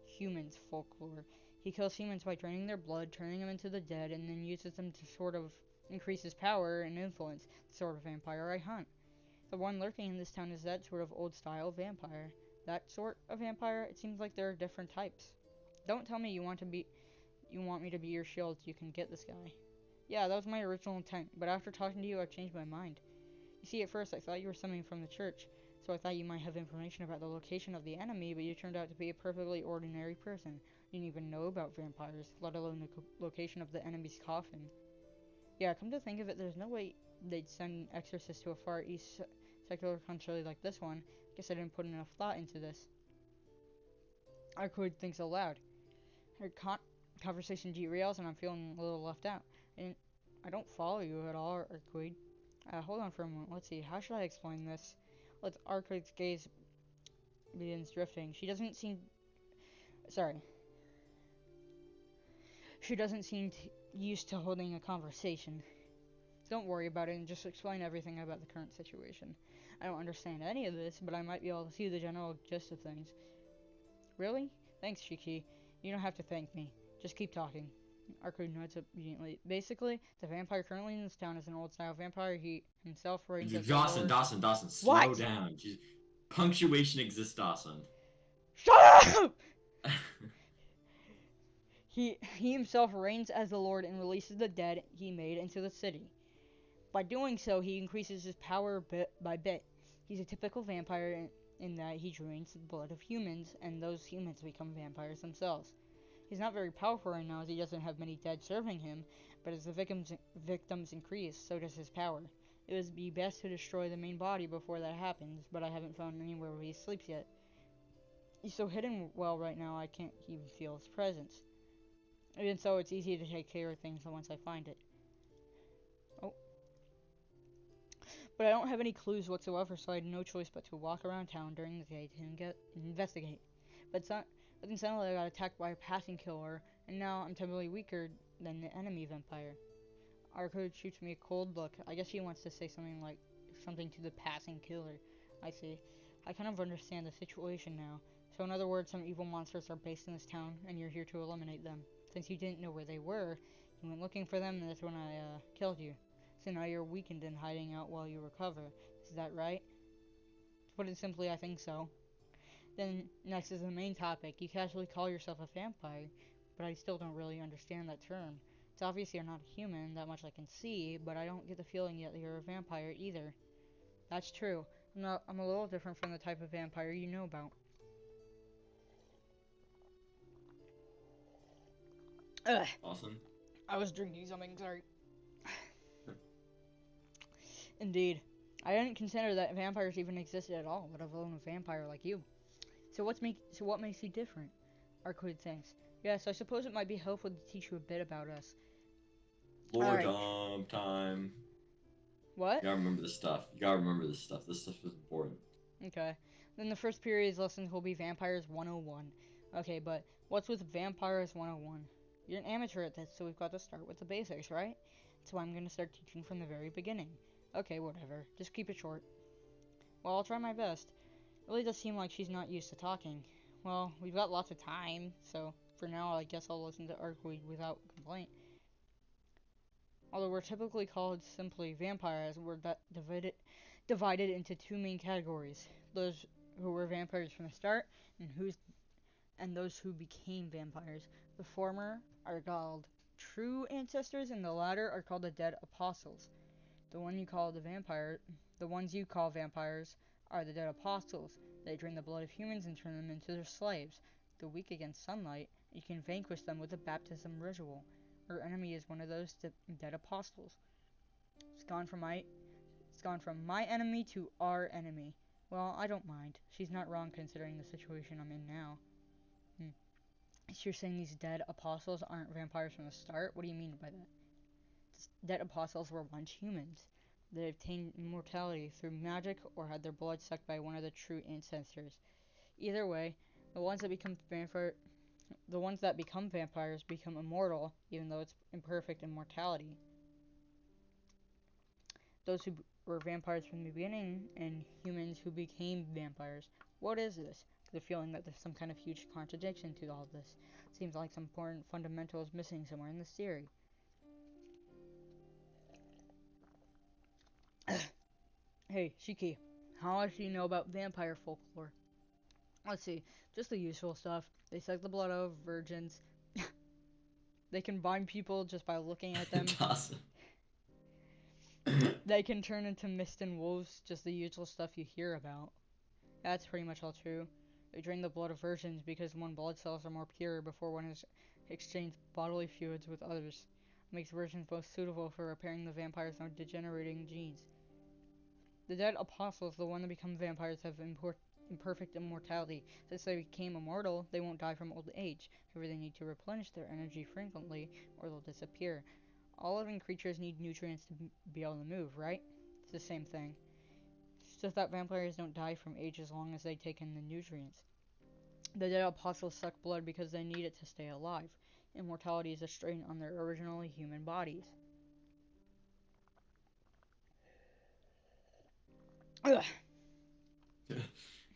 humans folklore. He kills humans by draining their blood, turning them into the dead, and then uses them to sort of increase his power and influence. The sort of vampire I hunt. The one lurking in this town is that sort of old-style vampire. That sort of vampire? It seems like there are different types. Don't tell me you want me to be your shield so you can get this guy. Yeah, that was my original intent, but after talking to you, I've changed my mind. You see, at first I thought you were something from the church, so I thought you might have information about the location of the enemy, but you turned out to be a perfectly ordinary person. You didn't even know about vampires, let alone the location of the enemy's coffin. Yeah, come to think of it, there's no way they'd send an exorcist to a Far East secular country like this one. Guess I didn't put enough thought into this. Arcueid thinks aloud. Her conversation derails and I'm feeling a little left out. I don't follow you at all, Arcueid. Hold on for a moment. Let's see. How should I explain this? Let's Arcueid's gaze begins drifting. Sorry. She doesn't seem used to holding a conversation. Don't worry about it and just explain everything about the current situation. I don't understand any of this, but I might be able to see the general gist of things. Really? Thanks, Shiki. You don't have to thank me. Just keep talking. Arcueid nods obediently. Basically, the vampire currently in this town is an old-style vampire. He himself reigns as the Lord. Dawson, slow What? down. Punctuation exists, Dawson. Shut up! He himself reigns as the Lord and releases the dead he made into the city. By doing so, he increases his power bit by bit. He's a typical vampire in that he drains the blood of humans, and those humans become vampires themselves. He's not very powerful right now as he doesn't have many dead serving him, but as the victims increase, so does his power. It would be best to destroy the main body before that happens, but I haven't found anywhere where he sleeps yet. He's so hidden well right now I can't even feel his presence. Even so, it's easy to take care of things once I find it. Oh. But I don't have any clues whatsoever, so I had no choice but to walk around town during the day to investigate. But then suddenly I got attacked by a passing killer, and now I'm temporarily weaker than the enemy vampire. Arcueid shoots me a cold look. I guess he wants to say something to the passing killer. I see. I kind of understand the situation now. So in other words, some evil monsters are based in this town, and you're here to eliminate them. Since you didn't know where they were, you went looking for them, and that's when I killed you. So now you're weakened and hiding out while you recover. Is that right? To put it simply, I think so. Then next is the main topic. You casually call yourself a vampire, but I still don't really understand that term. It's obvious you're not a human, that much I can see, but I don't get the feeling yet that you're a vampire either. That's true. I'm a little different from the type of vampire you know about. Ugh, Awesome. I was drinking something, sorry. Indeed. I didn't consider that vampires even existed at all, let alone a vampire like you. So what makes you different? Arcueid thinks. Yes, I suppose it might be helpful to teach you a bit about us. Lore Alright. dump time. What? You gotta remember this stuff. You gotta remember this stuff. This stuff is important. Okay. Then the first period's lessons will be Vampires 101. Okay, but what's with Vampires 101? You're an amateur at this, so we've got to start with the basics, right? So I'm gonna start teaching from the very beginning. Okay, whatever. Just keep it short. Well, I'll try my best. It really does seem like she's not used to talking. Well, we've got lots of time, so for now I guess I'll listen to Arcueid without complaint. Although we're typically called simply vampires, we're divided into two main categories: those who were vampires from the start, and those who became vampires. The former are called true ancestors, and the latter are called the dead apostles. The ones you call vampires, are the dead apostles. They drain the blood of humans and turn them into their slaves. They're weak against sunlight. You can vanquish them with a baptism ritual. Our enemy is one of those dead apostles. It's gone from my enemy to our enemy. Well, I don't mind. She's not wrong considering the situation I'm in now. So you're saying these dead apostles aren't vampires from the start? What do you mean by that? Dead apostles were once humans. They obtained immortality through magic or had their blood sucked by one of the true ancestors. Either way, the ones that become vampires become immortal, even though it's imperfect immortality. Those who were vampires from the beginning, and humans who became vampires. What is this? The feeling that there's some kind of huge contradiction to all this. Seems like some important fundamental is missing somewhere in this theory. Hey, Shiki, how much do you know about vampire folklore? Let's see, just the usual stuff. They suck the blood of virgins. They can bind people just by looking at them. Awesome. They can turn into mist and wolves, just the usual stuff you hear about. That's pretty much all true. They drain the blood of virgins because one blood cells are more pure before one has exchanged bodily fluids with others. It makes virgins most suitable for repairing the vampire's now degenerating genes. The dead apostles, the one that become vampires, have imperfect immortality. Since they became immortal, they won't die from old age. However, they need to replenish their energy frequently, or they'll disappear. All living creatures need nutrients to be able to move, right? It's the same thing. It's just that vampires don't die from age as long as they take in the nutrients. The dead apostles suck blood because they need it to stay alive. Immortality is a strain on their originally human bodies. Ugh.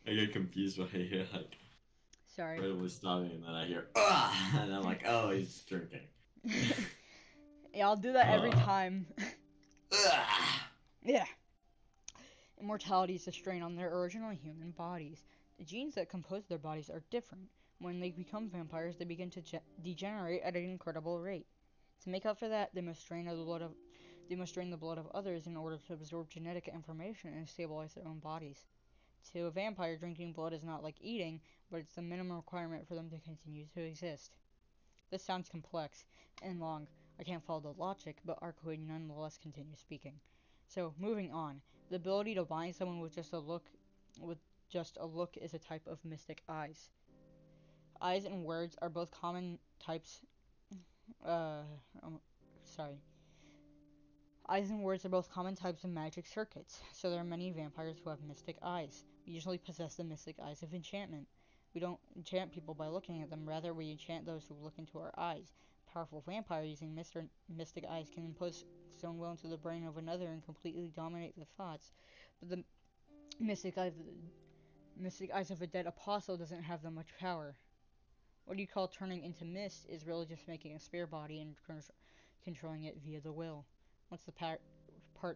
I get confused when I hear like Sorry. randomly stopping and then I hear ah, and I'm like, oh, he's drinking. Yeah, I'll do that every time. Ah. Yeah. Immortality is a strain on their originally human bodies. The genes that compose their bodies are different. When they become vampires, they begin to degenerate at an incredible rate. To make up for that, they must drain the blood of others in order to absorb genetic information and stabilize their own bodies. To a vampire, drinking blood is not like eating, but it's the minimum requirement for them to continue to exist. This sounds complex and long. I can't follow the logic, but Arcueid nonetheless continues speaking. So, moving on. The ability to bind someone with just a look is a type of mystic eyes. Eyes and words are both common types uh um, sorry. Eyes and words are both common types of magic circuits, so there are many vampires who have mystic eyes. We usually possess the mystic eyes of enchantment. We don't enchant people by looking at them, rather we enchant those who look into our eyes. powerful vampire using mystic eyes can impose its own will into the brain of another and completely dominate the thoughts. But the mystic eyes, mystic eyes of a dead apostle doesn't have that much power. What you call turning into mist is really just making a spare body and controlling it via the will. Once the part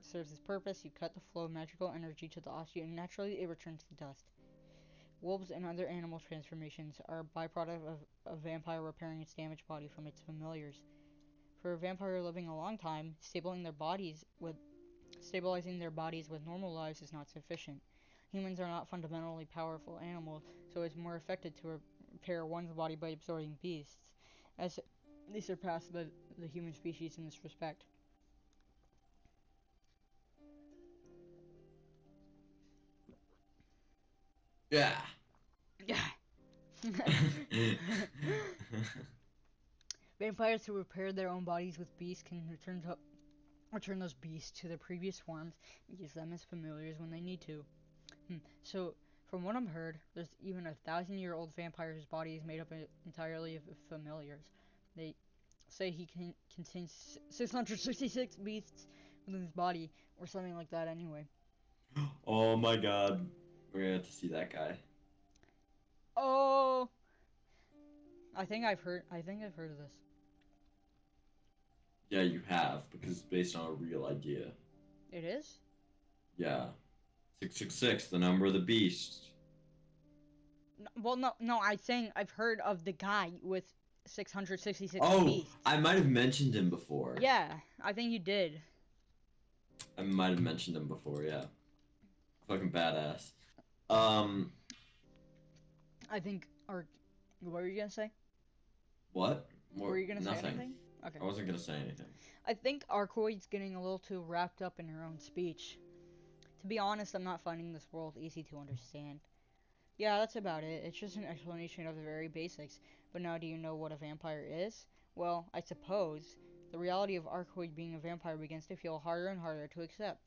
serves its purpose, you cut the flow of magical energy to the offshoot and naturally it returns to dust. Wolves and other animal transformations are a byproduct of a vampire repairing its damaged body from its familiars. For a vampire living a long time, stabilizing their bodies with normal lives is not sufficient. Humans are not fundamentally powerful animals, so it's more effective to repair one's body by absorbing beasts, as they surpass the human species in this respect. Yeah. Yeah. Vampires who repair their own bodies with beasts can return those beasts to their previous forms and use them as familiars when they need to. So, from what I've heard, there's even a 1,000-year-old vampire whose body is made up entirely of familiars. They say he contains 666 beasts within his body, or something like that anyway. Oh my god. We're gonna have to see that guy. Oh! I think I've heard of this. Yeah, you have, because it's based on a real idea. It is? Yeah. 666, the number of the beast. Well, no, I'm saying I've heard of the guy with 666 Oh, beasts. I might have mentioned him before. Yeah, I think you did. I might have mentioned him before, yeah. Fucking badass. Um, I think, or what were you gonna say? what? Were you gonna say Nothing. anything? Okay. I wasn't gonna say anything. I think Arcueid's getting a little too wrapped up in her own speech. To be honest, I'm not finding this world easy to understand. Yeah, that's about it. It's just an explanation of the very basics. But now do you know what a vampire is? Well, I suppose the reality of Arcueid being a vampire begins to feel harder and harder to accept.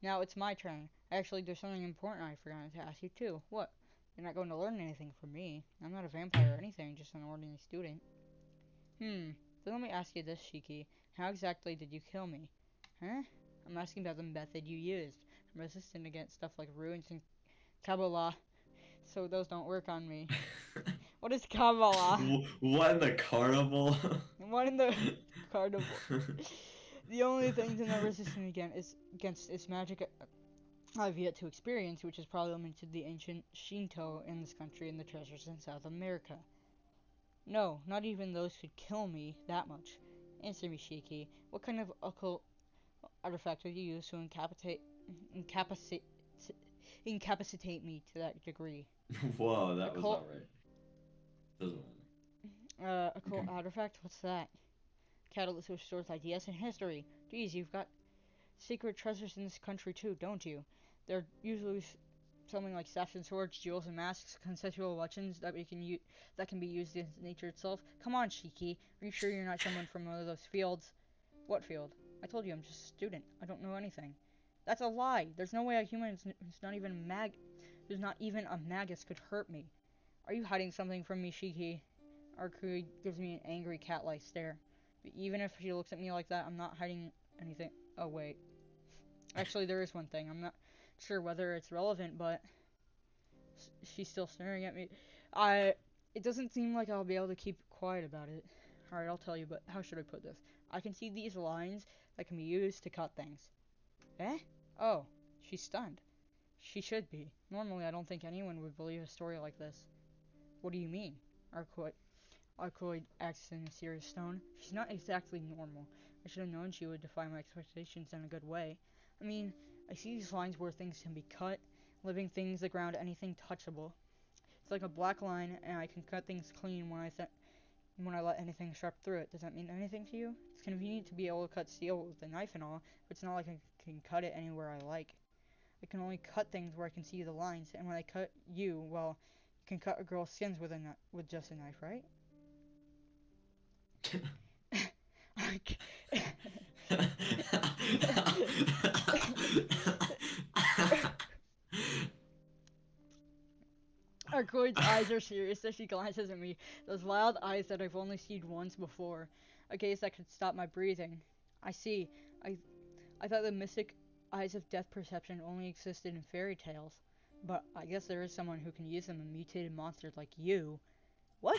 Now it's my turn. Actually, there's something important I forgot to ask you too. What? You're not going to learn anything from me. I'm not a vampire or anything, just an ordinary student. Then let me ask you this, Shiki. How exactly did you kill me? Huh? I'm asking about the method you used. I'm resistant against stuff like ruins and Kabbalah, so those don't work on me. What is Kabbalah? What in the carnival? What in the carnival? The only thing to not resistant against is magic I've yet to experience, which is probably limited to the ancient Shinto in this country and the treasures in South America. No, not even those could kill me that much. Answer me, Shiki. What kind of occult artifact would you use to incapacitate, incapacitate me to that degree? Whoa, that was Occult, not right. Doesn't matter. occult Okay. artifact? What's that? Catalyst which stores ideas and history. Geez, you've got secret treasures in this country too, don't you? They're usually something like staffs and swords, jewels and masks, consensual weapons that can be used in nature itself. Come on, Shiki. Are you sure you're not someone from one of those fields? What field? I told you I'm just a student. I don't know anything. That's a lie. There's no way a human who's not even a magus could hurt me. Are you hiding something from me, Shiki? Arcueid gives me an angry cat-like stare. But even if she looks at me like that, I'm not hiding anything. Oh wait. Actually, there is one thing. I'm not sure whether it's relevant, but she's still staring at me. It doesn't seem like I'll be able to keep quiet about it. Alright, I'll tell you, but how should I put this? I can see these lines that can be used to cut things. Eh? Oh, she's stunned. She should be. Normally, I don't think anyone would believe a story like this. What do you mean? Arcueid acts in a serious tone. She's not exactly normal. I should have known she would defy my expectations in a good way. I mean, I see these lines where things can be cut, living things, the ground, anything touchable. It's like a black line, and I can cut things clean when I let anything sharp through it. Does that mean anything to you? It's convenient to be able to cut steel with a knife and all, but it's not like I can cut it anywhere I like. I can only cut things where I can see the lines, and when I cut you, well, you can cut a girl's skins with just a knife, right? Arcoid's eyes are serious as she glances at me, those wild eyes that I've only seen once before. A gaze that could stop my breathing. I see. I I thought the mystic eyes of death perception only existed in fairy tales. But I guess there is someone who can use them in mutated monsters like you. What?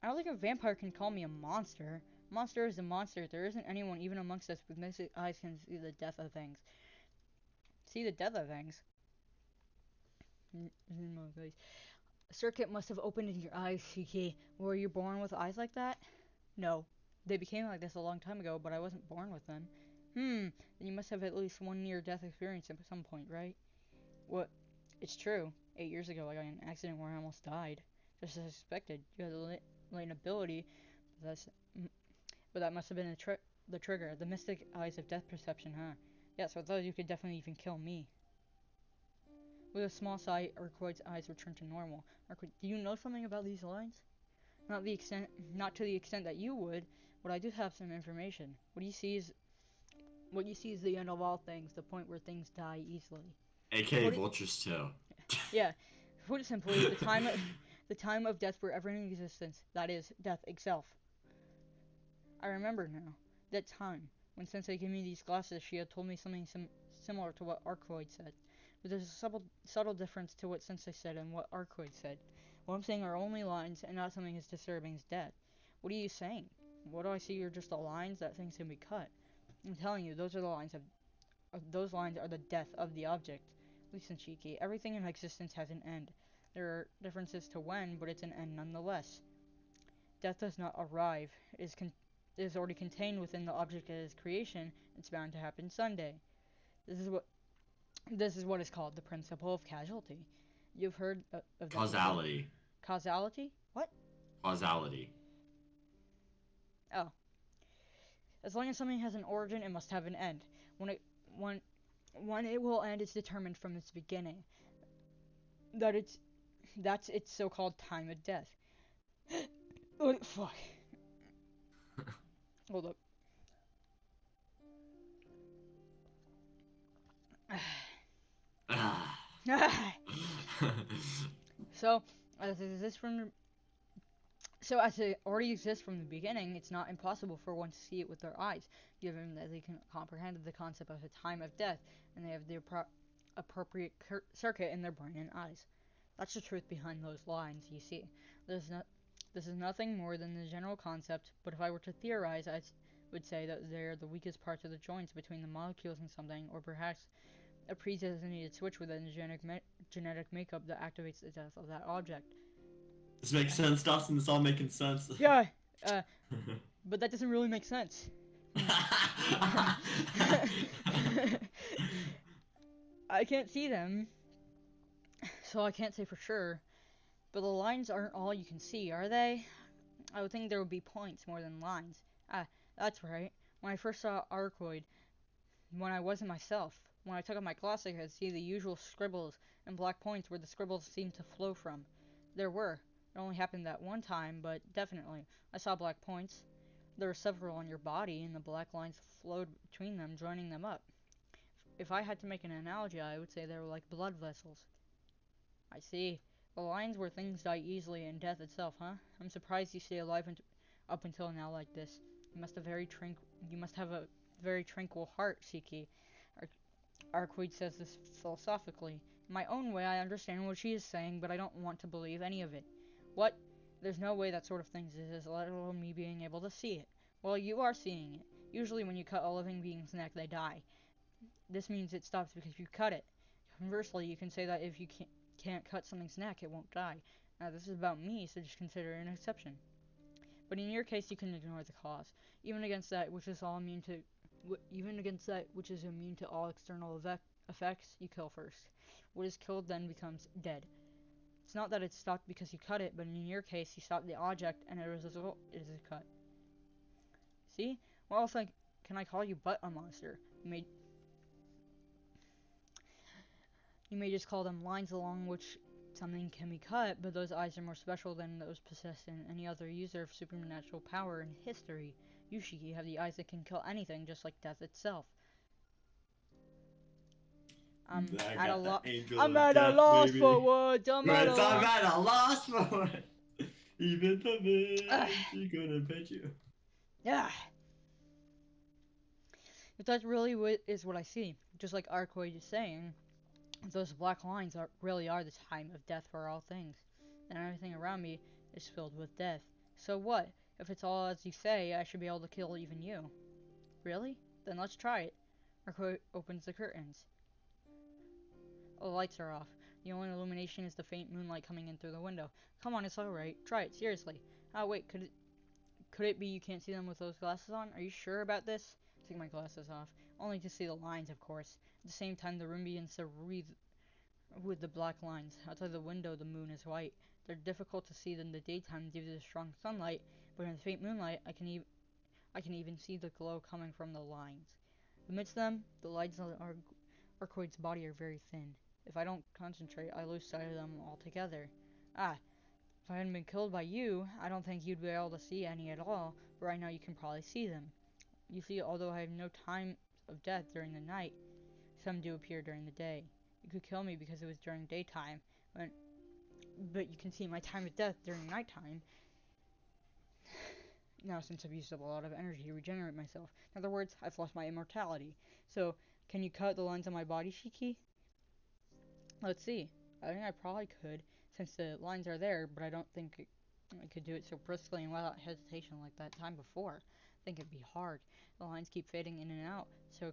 I don't think a vampire can call me a monster. Monster is a monster. There isn't anyone, even amongst us, with mystic eyes can see the death of things. See the death of things? A circuit must have opened in your eyes, Shiki. Were you born with eyes like that? No. They became like this a long time ago, but I wasn't born with them. Then you must have at least one near-death experience at some point, right? What? It's true. 8 years ago, I got in an accident where I almost died. Just as I suspected. You had the latent ability, but that must have been the trigger. The mystic eyes of death perception, huh? Yeah, so I thought you could definitely even kill me. With a small sigh, Arcueid's eyes returned to normal. Arcueid, do you know something about these lines? Not to the extent that you would, but I do have some information. What you see is the end of all things, the point where things die easily. AKA Vultures too. Yeah, put it simply, the time of death for ever in existence. That is, death itself. I remember now that time when Sensei gave me these glasses. She had told me something similar to what Arcueid said, but there's a subtle difference to what Sensei said and what Arcueid said. What I'm saying are only lines and not something as disturbing as death. What are you saying? What do I see are just the lines that things can be cut. I'm telling you, those lines are the death of the object. Listen, Shiki, everything in existence has an end. There are differences to when, but it's an end nonetheless. Death does not arrive. It is already contained within the object of its creation. It's bound to happen someday. This is what this is what is called the principle of causality. You've heard of that before. Causality. Causality? What? Causality. Oh. As long as something has an origin, it must have an end. When it will end is determined from its beginning. That's its so-called time of death. What? Fuck. Hold up. So, as it exists from so as it already exists from the beginning, it's not impossible for one to see it with their eyes, given that they can comprehend the concept of the time of death, and they have the appropriate circuit in their brain and eyes. That's the truth behind those lines, you see. This is nothing more than the general concept, but if I were to theorize, I would say that they're the weakest parts of the joints between the molecules in something, or perhaps a pre-designated switch within the genetic makeup that activates the death of that object. This makes sense, Dawson. This all making sense. Yeah, but that doesn't really make sense. I can't see them, so I can't say for sure. But the lines aren't all you can see, are they? I would think there would be points more than lines. Ah, that's right. When I first saw Arcueid, when I wasn't myself, when I took off my glasses, I could see the usual scribbles and black points where the scribbles seemed to flow from. There were. It only happened that one time, but definitely. I saw black points. There were several on your body, and the black lines flowed between them, joining them up. If I had to make an analogy, I would say they were like blood vessels. I see. The lines where things die easily and death itself, huh? I'm surprised you stay alive up until now like this. You must have a very tranquil heart, Shiki. Arcueid says this philosophically. In my own way, I understand what she is saying, but I don't want to believe any of it. What? There's no way that sort of thing exists, let alone me being able to see it. Well, you are seeing it. Usually when you cut a living being's neck, they die. This means it stops because you cut it. Conversely, you can say that if you can't cut something's neck, it won't die. Now, this is about me, so just consider it an exception. But in your case, you can ignore the cause, even against that which is immune to all external effects. You kill first. What is killed then becomes dead. It's not that it stopped because you cut it, but in your case, you stopped the object, and as a result, it is a cut. See? What else can I call you but a monster? You may just call them lines along which something can be cut, but those eyes are more special than those possessed in any other user of supernatural power in history. You, Shiki, have the eyes that can kill anything, just like death itself. I'm at a loss for words. I'm at a loss for words. Even the bitch, she couldn't pet you. Yeah. If that really is what I see, just like Arcueid is saying, those black lines really are the time of death for all things, and everything around me is filled with death. So what? If it's all as you say, I should be able to kill even you. Really? Then let's try it. Arcueid opens the curtains. All the lights are off. The only illumination is the faint moonlight coming in through the window. Come on, it's alright. Try it, seriously. Oh wait, could it be you can't see them with those glasses on? Are you sure about this? Take my glasses off. Only to see the lines, of course. At the same time, the room begins to wreathe with the black lines. Outside the window, the moon is white. They're difficult to see in the daytime due to the strong sunlight, but in the faint moonlight, I can even see the glow coming from the lines. Amidst them, the lines on Arcoid's body are very thin. If I don't concentrate, I lose sight of them altogether. Ah, if I hadn't been killed by you, I don't think you'd be able to see any at all, but right now you can probably see them. You see, although I have no time of death during the night, some do appear during the day. You could kill me because it was during daytime, but you can see my time of death during nighttime. Now, since I've used up a lot of energy to regenerate myself, in other words, I've lost my immortality. So, can you cut the lines on my body, Shiki? Let's see. I think I probably could, since the lines are there, but I don't think I could do it so briskly and without hesitation like that time before. I think it'd be hard. The lines keep fading in and out, so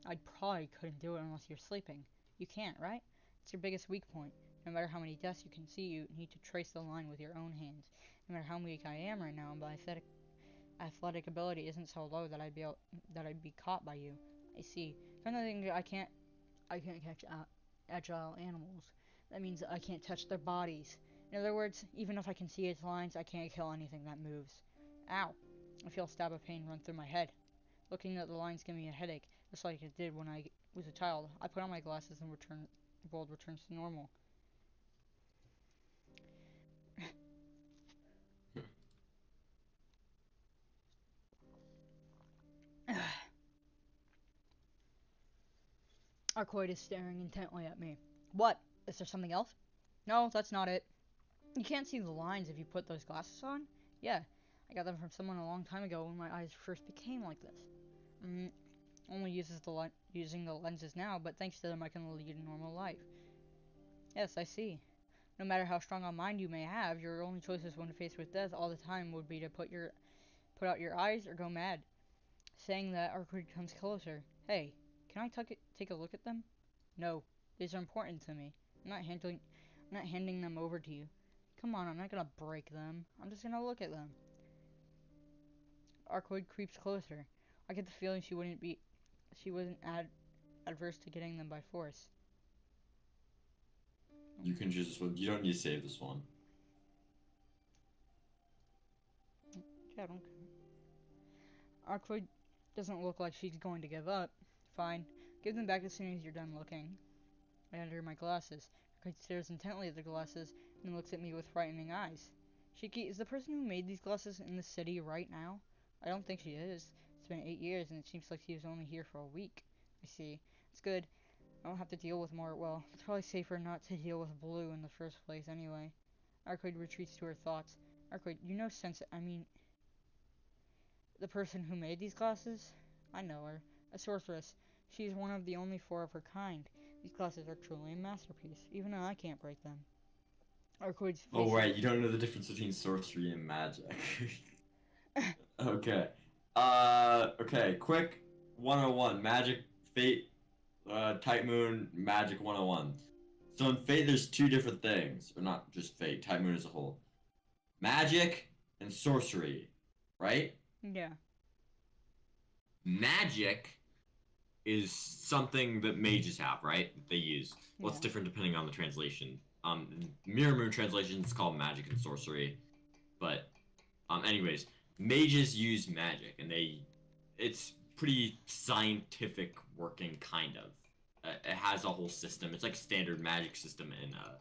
I probably couldn't do it unless you're sleeping. You can't, right? It's your biggest weak point. No matter how many deaths you can see, you need to trace the line with your own hands. No matter how weak I am right now, my athletic ability isn't so low that I'd be caught by you. I see. It's another thing I can't catch agile animals. That means I can't touch their bodies. In other words, even if I can see its lines, I can't kill anything that moves. Ow! I feel a stab of pain run through my head. Looking at the lines give me a headache, just like it did when I was a child. I put on my glasses and the world returns to normal. Arcoid is staring intently at me. What? Is there something else? No, that's not it. You can't see the lines if you put those glasses on? Yeah, I got them from someone a long time ago when my eyes first became like this. Mm, only using the lenses now, but thanks to them I can lead a normal life. Yes, I see. No matter how strong a mind you may have, your only choices when faced with death all the time would be to put out your eyes or go mad. Saying that, Arcueid comes closer. Hey, can I take a look at them? No, these are important to me. I'm not handing them over to you. Come on, I'm not gonna break them. I'm just gonna look at them. Arcueid creeps closer. I get the feeling she wasn't adverse to getting them by force. You can choose this one. You don't need to save this one. Yeah, don't. Arcueid doesn't look like she's going to give up. Fine, give them back as soon as you're done looking. I under my glasses. Arcueid stares intently at the glasses and looks at me with frightening eyes. Shiki, is the person who made these glasses in the city right now? I don't think she is. It's been 8 years and it seems like she was only here for a week. I see. It's good. I don't have to deal with more. Well, it's probably safer not to deal with Blue in the first place anyway. Arcueid retreats to her thoughts. Arcueid, you know I mean, the person who made these glasses? I know her. A sorceress. She's one of the only four of her kind. These glasses are truly a masterpiece. Even I can't break them. Arcoid's Oh, face. right. You don't know the difference between sorcery and magic. Okay. Okay. Quick 101. Magic, Fate, Type Moon, Magic 101. So in Fate, there's two different things. Or not just Fate, Type Moon as a whole. Magic and sorcery. Right? Yeah. Magic is something that mages have, right? They use. Well, it's Yeah. different depending on the translation. Mirror Moon translation is called magic and sorcery, but anyways, mages use magic, and it's pretty scientific working kind of. It has a whole system. It's like standard magic system in a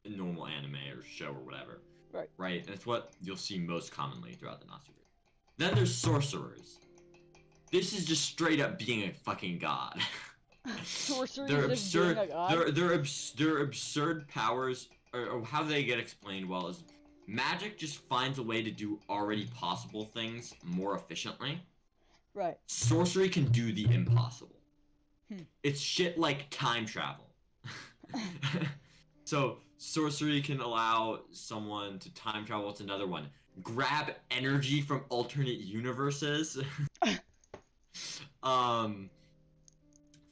normal anime or show or whatever. Right. Right, and it's what you'll see most commonly throughout the Nazi period. Then there's sorcerers. This is just straight up being a fucking god. Sorcery They're is just being absurd. a god? They're absurd powers, or how they get explained well is magic just finds a way to do already possible things more efficiently. Right. Sorcery can do the impossible. Hmm. It's shit like time travel. So sorcery can allow someone to time travel to another one, grab energy from alternate universes. um,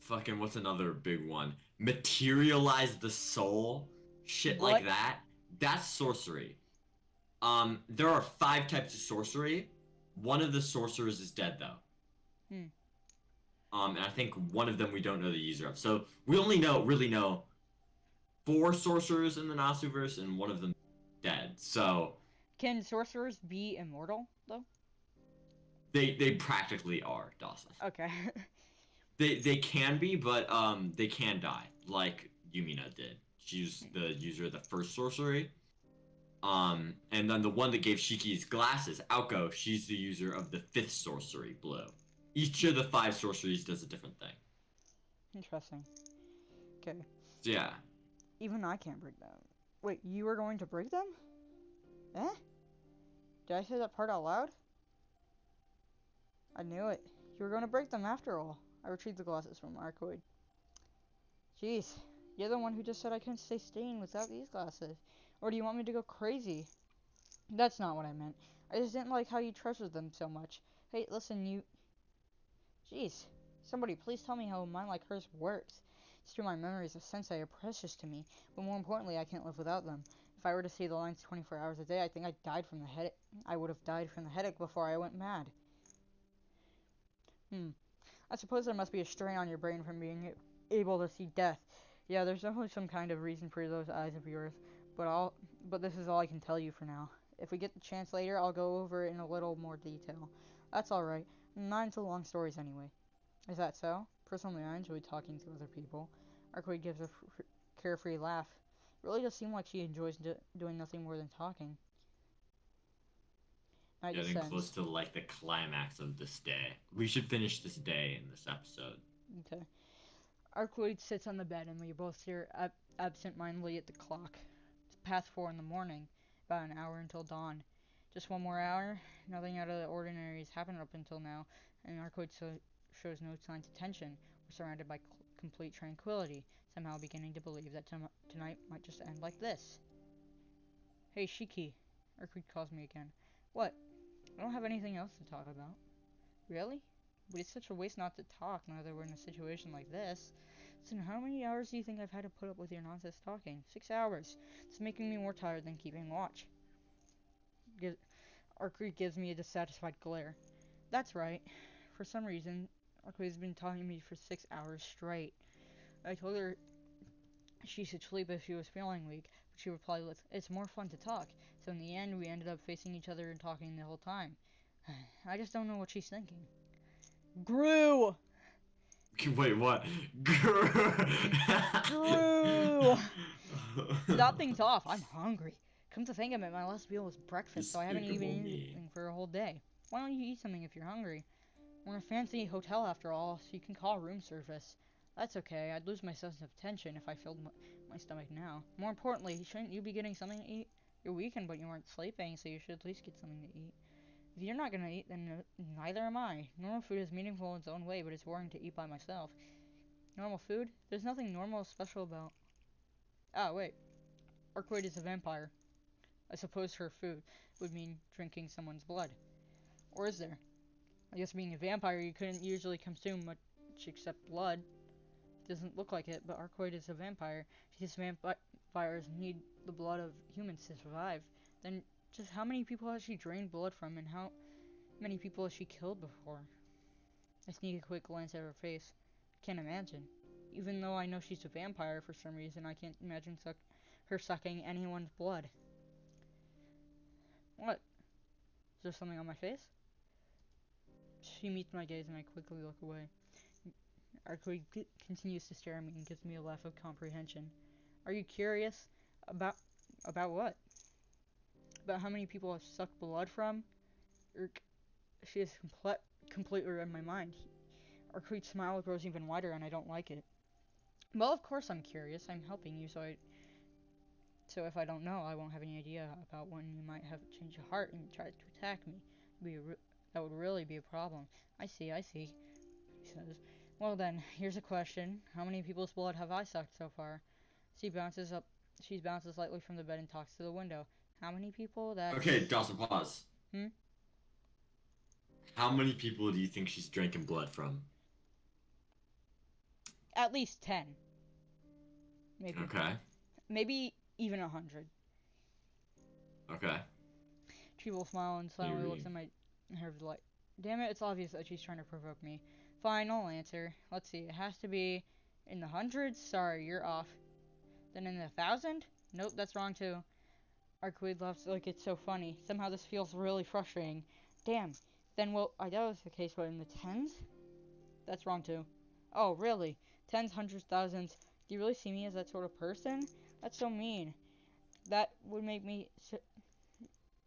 fucking what's another big one? Materialize the soul, shit like What? that. That's sorcery. There are 5 types of sorcery. One of the sorcerers is dead though. Hmm. And I think one of them we don't know the user of. So we only really know 4 sorcerers in the Nasuverse, and one of them dead. So Can sorcerers be immortal though? they practically are, Dawson. Okay. They can be, but they can die, like Yumina did. She's the user of the first sorcery. And then the one that gave Shiki's glasses, Aoko, she's the user of the 5th sorcery, Blue. Each of the 5 sorceries does a different thing. Interesting. Okay. So yeah. Even I can't break them. Wait, you were going to break them? Eh? Did I say that part out loud? I knew it. You were going to break them after all. I retrieved the glasses from Arcueid. Jeez, you're the one who just said I couldn't stay staying without these glasses. Or do you want me to go crazy? That's not what I meant. I just didn't like how you treasured them so much. Hey, listen, you... Jeez. Somebody please tell me how a mind like hers works. It's true my memories of sensei are precious to me, but more importantly, I can't live without them. If I were to see the lines 24 hours a day, I think I would have died from the headache before I went mad. I suppose there must be a strain on your brain from being able to see death. Yeah, there's definitely some kind of reason for those eyes of yours, but this is all I can tell you for now. If we get the chance later, I'll go over it in a little more detail. That's alright. Not into long stories anyway. Is that so? Personally, I enjoy talking to other people. Arcueid gives a carefree laugh. It really does seem like she enjoys doing nothing more than talking. Night Getting descends. close to like the climax of this day. We should finish this day in this episode. Okay. Arcueid sits on the bed and we both stare absent-mindedly at the clock. It's past 4 in the morning, about an hour until dawn. Just one more hour? Nothing out of the ordinary has happened up until now, and Arcueid shows no signs of tension. We're surrounded by complete tranquility, somehow beginning to believe that tonight might just end like this. Hey, Shiki. Arcueid calls me again. What? I don't have anything else to talk about. Really? But it's such a waste not to talk now that we're in a situation like this. Listen, how many hours do you think I've had to put up with your nonsense talking? 6 hours. It's making me more tired than keeping watch. Arcueid gives me a dissatisfied glare. That's right. For some reason, Arcueid's been talking to me for 6 hours straight. I told her she should sleep if she was feeling weak, but she replied with, "It's more fun to talk." So in the end, we ended up facing each other and talking the whole time. I just don't know what she's thinking. Gru! Wait, what? Gru! To top things off, I'm hungry. Come to think of it, my last meal was breakfast, so I haven't eaten Despicable me. anything for a whole day. Why don't you eat something if you're hungry? We're in a fancy hotel after all, so you can call room service. That's okay, I'd lose my sense of tension if I filled my stomach now. More importantly, shouldn't you be getting something to eat? You're weakened, but you weren't sleeping, so you should at least get something to eat. If you're not gonna eat, then neither am I. Normal food is meaningful in its own way, but it's boring to eat by myself. Normal food? There's nothing normal or special about... Ah, wait. Arcueid is a vampire. I suppose her food would mean drinking someone's blood. Or is there? I guess being a vampire, you couldn't usually consume much except blood. Doesn't look like it, but Arcueid is a vampire. These vampires need the blood of humans to survive. Then, just how many people has she drained blood from, and how many people has she killed before? I sneak a quick glance at her face. Can't imagine. Even though I know she's a vampire for some reason, I can't imagine her sucking anyone's blood. What? Is there something on my face? She meets my gaze and I quickly look away. Arcueid continues to stare at me and gives me a laugh of comprehension. Are you curious? About... about what? About how many people I've sucked blood from? She is completely read my mind. Arcueid's smile grows even wider and I don't like it. Well, of course I'm curious. I'm helping you, so So if I don't know, I won't have any idea about when you might have changed your heart and tried to attack me. That would really be a problem. I see, he says. Well then, here's a question. How many people's blood have I sucked so far? She bounces up. She bounces lightly from the bed and talks to the window. How many people? Okay, That's... Dawson, pause. Hmm? How many people do you think she's drinking blood from? At least 10. Maybe. Okay. Maybe even 100. Okay. She will smile and silently looks at her like, damn it, it's obvious that she's trying to provoke me. Fine, I'll answer. Let's see, it has to be in the hundreds? Sorry, you're off. Then in the 1,000? Nope, that's wrong too. Arcueid laughs like it's so funny. Somehow this feels really frustrating. Damn. Then, well, I doubt it's the case, but in the tens? That's wrong too. Oh, really? Tens, hundreds, thousands. Do you really see me as that sort of person? That's so mean. That would make me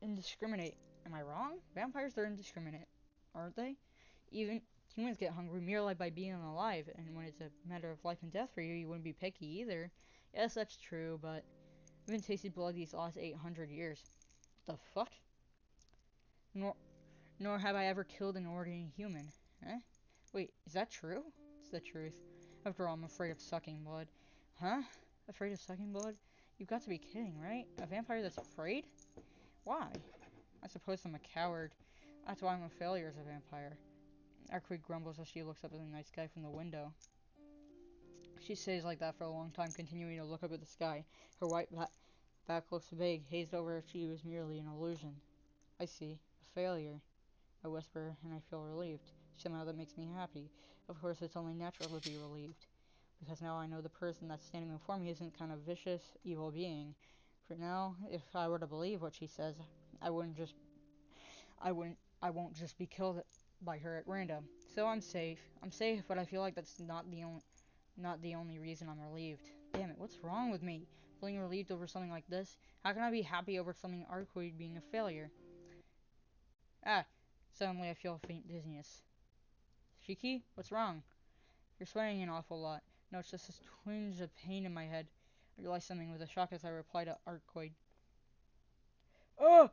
indiscriminate. Am I wrong? Vampires are indiscriminate, aren't they? Even humans get hungry merely by being alive, and when it's a matter of life and death for you, you wouldn't be picky either. Yes, that's true, but I haven't tasted blood these last 800 years. What the fuck? Nor, nor have I ever killed an ordinary human. Eh? Wait, is that true? It's the truth. After all, I'm afraid of sucking blood. Huh? Afraid of sucking blood? You've got to be kidding, right? A vampire that's afraid? Why? I suppose I'm a coward. That's why I'm a failure as a vampire. Arcueid grumbles as she looks up at the night sky from the window. She stays like that for a long time, continuing to look up at the sky. Her white back looks vague, hazed over if she was merely an illusion. I see. A failure. I whisper, and I feel relieved. Somehow that makes me happy. Of course, it's only natural to be relieved, because now I know the person that's standing before me isn't kind of vicious, evil being. For now, if I were to believe what she says, I wouldn't just I won't just be killed by her at random. So I'm safe. I'm safe, but I feel like that's not the only reason I'm relieved. Damn it, what's wrong with me? Feeling relieved over something like this? How can I be happy over something Arcueid being a failure? Ah, suddenly I feel a faint dizziness. Shiki, what's wrong? You're sweating an awful lot. No, it's just this twinge of pain in my head. I realize something with a shock as I reply to Arcueid. Oh!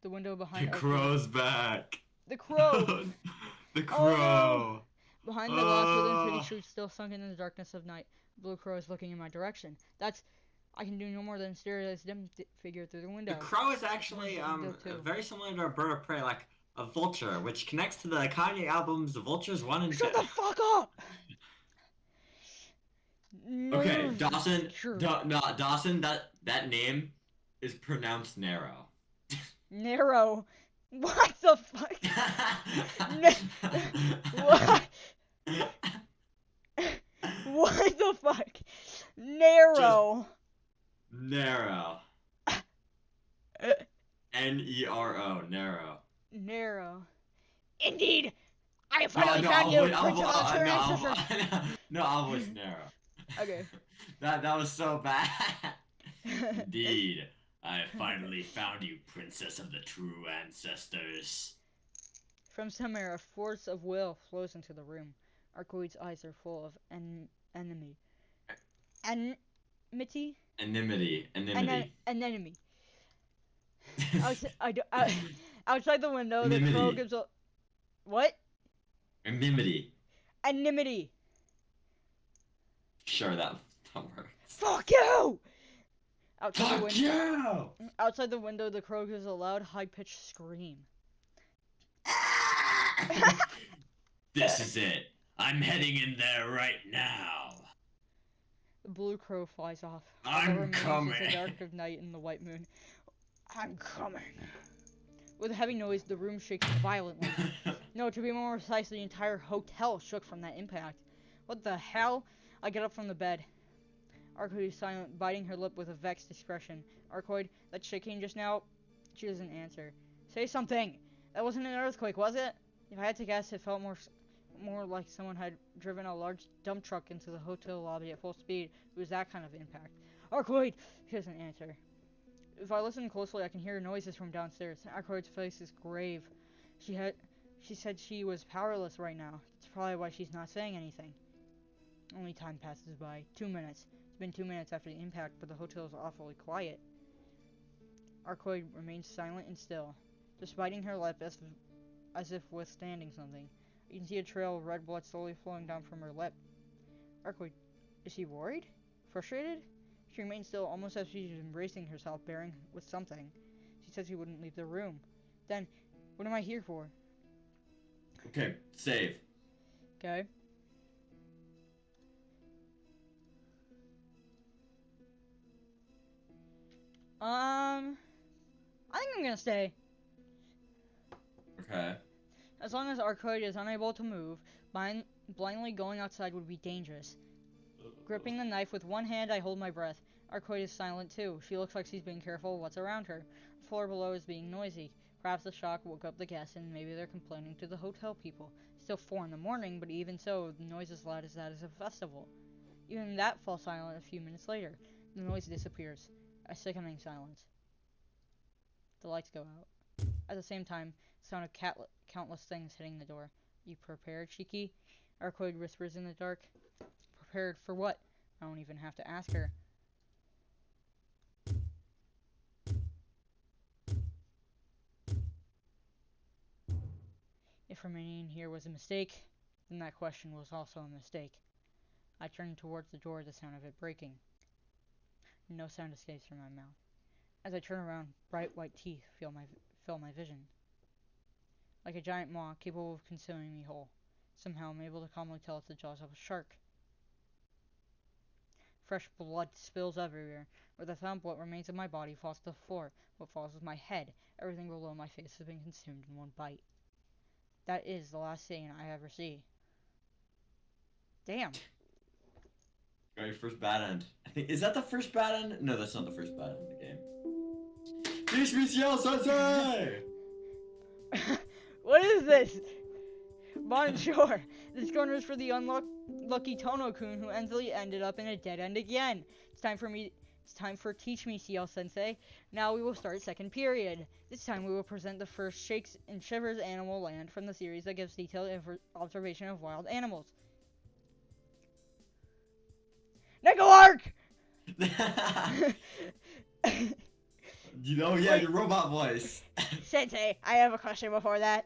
The window The behind Arcueid. crow's back. The crow! The Oh no! crow. Behind the glass within pretty Oh. street still sunken in the darkness of night. The blue crow is looking in my direction. I can do no more than stare at its dim figure through the The window. crow is actually Window too. very similar to a bird of prey, like a vulture, which connects to the Kanye albums The Vultures 1 and 2. Shut the fuck up! Okay, Dawson, Sure. no, Dawson, that name is pronounced narrow. Narrow. What the fuck? What? What the fuck? Narrow. Narrow. N-E-R-O, narrow. Narrow. Indeed. I have No, finally no, found you, Prince of no, Ulster Ancestors. no, I'll voice narrow. Okay. That was so bad. Indeed, I have finally found you, Princess of the True Ancestors. From somewhere, a force of will flows into the room. Arcueid's eyes are full of enmity. Enmity? Enmity. Anemone. Outside the window, the crow gives a... What? Enmity. Enmity. Sure, that works. Fuck you! Fuck you! Outside the window, the crow gives a loud, high-pitched scream. This is it. I'm heading in there right now. The blue crow flies off. I'm coming. The dark of night and the white moon. I'm coming. With a heavy noise, the room shakes violently. No, to be more precise, the entire hotel shook from that impact. What the hell? I get up from the bed. Arcueid is silent, biting her lip with a vexed expression. Arcueid, that shaking just now? She doesn't answer. Say something! That wasn't an earthquake, was it? If I had to guess, it felt more like someone had driven a large dump truck into the hotel lobby at full speed. It was that kind of impact. Arcueid! She doesn't answer. If I listen closely, I can hear noises from downstairs. Arcueid's face is grave. She said she was powerless right now. That's probably why she's not saying anything. Only time passes by. 2 minutes. It's It's been 2 minutes after the impact, but the hotel is awfully quiet. Arcueid remains silent and still, just biting her lip as if withstanding something. You can see a trail of red blood slowly flowing down from her lip. Arcueid, is she worried? Frustrated? She remains still, almost as if she's embracing herself, bearing with something. She said she wouldn't leave the room. Then, what am I here for? Okay, save. Okay. I think I'm gonna stay. Okay. As long as Arcueid is unable to move, blindly going outside would be dangerous. Gripping the knife with one hand, I hold my breath. Arcueid is silent too. She looks like she's being careful of what's around her. The floor below is being noisy. Perhaps the shock woke up the guests and maybe they're complaining to the hotel people. It's still 4 in the morning, but even so, the noise is loud as that is a festival. Even that falls silent a few minutes later. The noise disappears. A sickening silence. The lights go out. At the same time, the sound of countless things hitting the door. You prepared, Shiki? Arcueid whispers in the dark. Prepared for what? I don't even have to ask her. If remaining here was a mistake, then that question was also a mistake. I turn towards the door, the sound of it breaking. No sound escapes from my mouth. As I turn around, bright white teeth fill my vision. Like a giant maw capable of consuming me whole. Somehow I'm able to calmly tell it's the jaws of a shark. Fresh blood spills everywhere. With a thump, what remains of my body falls to the floor. What falls is my head. Everything below my face has been consumed in one bite. That is the last scene I ever see. Damn. Got your first bad end. I think is that the first bad end? No, that's not the first bad end in the game. Teach me CL Sensei! What is this? Bonjour. This corner is for the unlucky Tono-kun who ended up in a dead end again. It's time for Teach Me CL Sensei. Now we will start second period. This time we will present the first Shakes and Shivers Animal Land from the series that gives detailed observation of wild animals. Negoark! Your robot voice. Sensei, I have a question before that.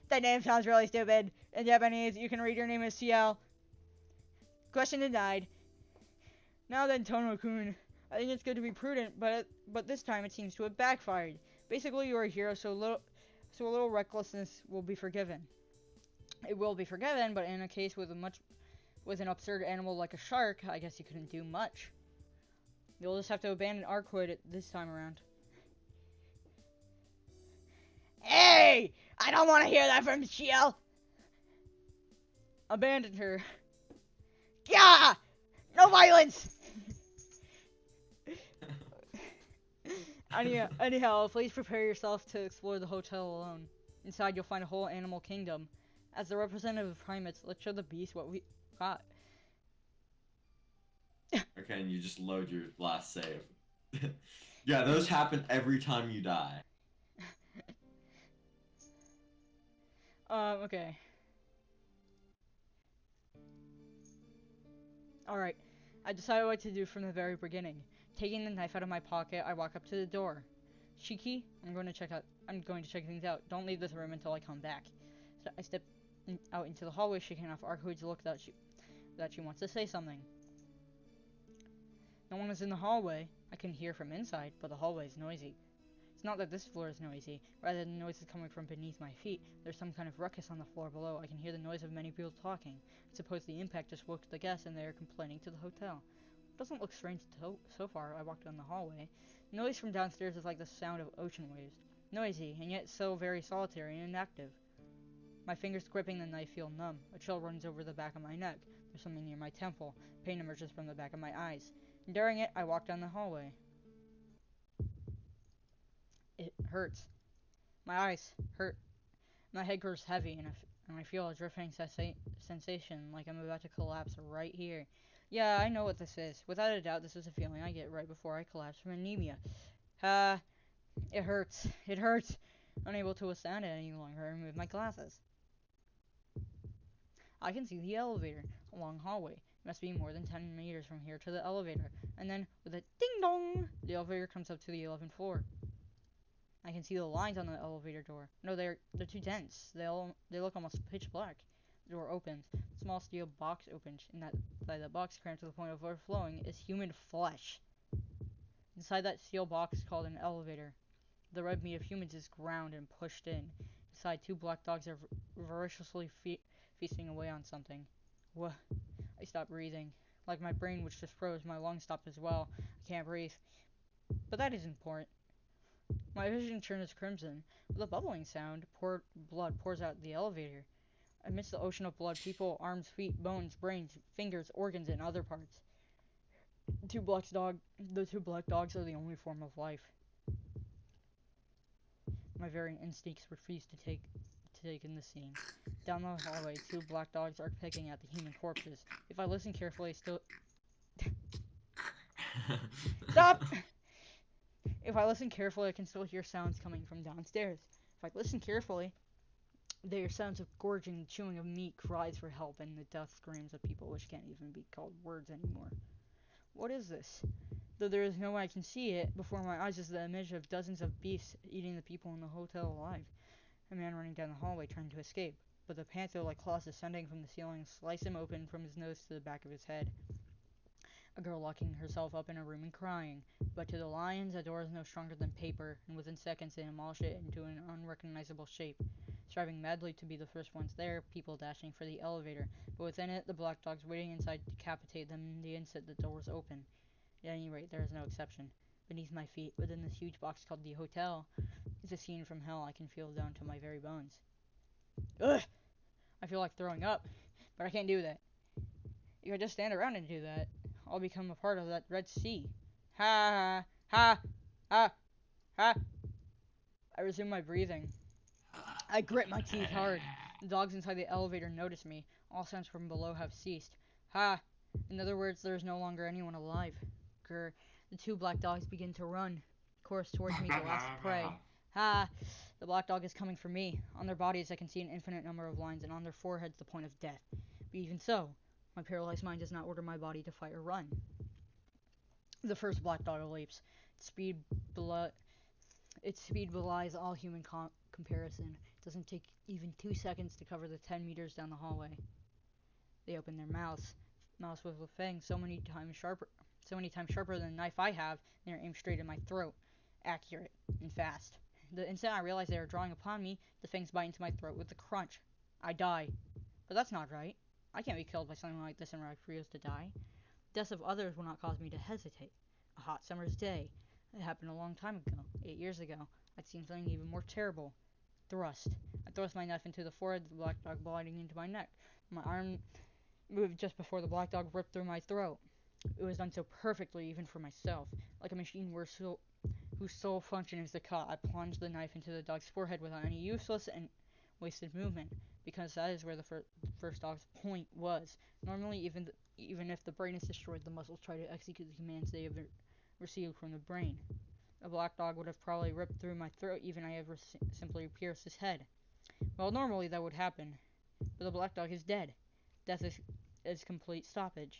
That name sounds really stupid. In Japanese, you can read your name as CL. Question denied. Now then, Tono-kun, I think it's good to be prudent, but this time it seems to have backfired. Basically, you're a hero, so a little recklessness will be forgiven. It will be forgiven, but in a case with an absurd animal like a shark, I guess you couldn't do much. You'll just have to abandon Arcueid this time around. Hey! I don't want to hear that from CL! Abandon her. Yeah! No violence! Anyhow, please prepare yourself to explore the hotel alone. Inside, you'll find a whole animal kingdom. As the representative of primates, let's show the beast what we got. Okay, and you just load your last save. Yeah, those happen every time you die. Okay. Alright, I decided what to do from the very beginning. Taking the knife out of my pocket, I walk up to the door. Shiki, I'm going to check things out. Don't leave this room until I come back. So I step out into the hallway, shaking off Arcueid's look that she wants to say something. No one is in the hallway. I can hear from inside, but the hallway is noisy. It's not that this floor is noisy, rather the noise is coming from beneath my feet. There's some kind of ruckus on the floor below. I can hear the noise of many people talking. I suppose the impact just woke the guests and they are complaining to the hotel. It doesn't look strange so far. I walk down the hallway. The noise from downstairs is like the sound of ocean waves. Noisy, and yet so very solitary and inactive. My fingers gripping the knife feel numb. A chill runs over the back of my neck. There's something near my temple. Pain emerges from the back of my eyes. Enduring it, I walk down the hallway. It hurts. My eyes hurt. My head grows heavy, and I feel a drifting sensation like I'm about to collapse right here. Yeah, I know what this is. Without a doubt, this is a feeling I get right before I collapse from anemia. It hurts. It hurts. Unable to withstand it any longer, I remove my glasses. I can see the elevator, a long hallway. It must be more than 10 meters from here to the elevator. And then, with a ding dong, the elevator comes up to the 11th floor. I can see the lines on the elevator door. No, they're too dense. They look almost pitch black. The door opens. A small steel box opens, and inside that box, crammed to the point of overflowing, is human flesh. Inside that steel box, called an elevator, the red meat of humans is ground and pushed in. Inside, two black dogs are voraciously feasting away on something. What? I stopped breathing. Like my brain, which just froze, my lungs stopped as well. I can't breathe. But that isn't important. My vision turns crimson. With a bubbling sound, blood pours out the elevator. Amidst the ocean of blood, people, arms, feet, bones, brains, fingers, organs, and other parts. The two black dogs are the only form of life. My very instincts refuse to take in the scene. Down the hallway, two black dogs are picking at the human corpses. If I listen carefully, Stop! If I listen carefully, I can still hear sounds coming from downstairs. If I listen carefully, there are sounds of gorging and chewing of meat, cries for help, and the death screams of people which can't even be called words anymore. What is this? Though there is no way I can see it, before my eyes is the image of dozens of beasts eating the people in the hotel alive. A man running down the hallway trying to escape, but the panther-like claws descending from the ceiling slice him open from his nose to the back of his head. A girl locking herself up in a room and crying, but to the lions a door is no stronger than paper, and within seconds they demolish it into an unrecognizable shape. Striving madly to be the first ones there, people dashing for the elevator, but within it the black dogs waiting inside to decapitate them the instant the door was open. At any rate, there is no exception. Beneath my feet, within this huge box called the hotel, is a scene from hell I can feel down to my very bones. Ugh! I feel like throwing up, but I can't do that. If I just stand around and do that, I'll become a part of that Red Sea. Ha ha ha ha. I resume my breathing. I grit my teeth hard. The dogs inside the elevator notice me. All sounds from below have ceased. Ha! In other words, there is no longer anyone alive. Grr. The two black dogs begin to run. Course towards me, the last prey. Ha! The black dog is coming for me. On their bodies I can see an infinite number of lines, and on their foreheads the point of death. But even so, my paralyzed mind does not order my body to fight or run. The first black dog leaps. Speed belo- its speed belies all human comparison. It doesn't take even 2 seconds to cover the 10 meters down the hallway. They open their mouths with a fang so many times sharper than the knife I have, and they're aimed straight at my throat. Accurate and fast. The instant I realize they are drawing upon me, the fangs bite into my throat with a crunch. I die. But that's not right. I can't be killed by something like this and refuse to die. Deaths of others will not cause me to hesitate. A hot summer's day. It happened a long time ago, 8 years ago. I'd seen something even more terrible. Thrust. I thrust my knife into the forehead of the black dog, biting into my neck. My arm moved just before the black dog ripped through my throat. It was done so perfectly, even for myself. Like a machine whose sole function is to cut, I plunged the knife into the dog's forehead without any useless and wasted movement, because that is where the first dog's point was. Normally, even if the brain is destroyed, the muscles try to execute the commands they have received from the brain. A black dog would have probably ripped through my throat even I had simply pierced his head. Well, normally that would happen, but the black dog is dead. Death is complete stoppage.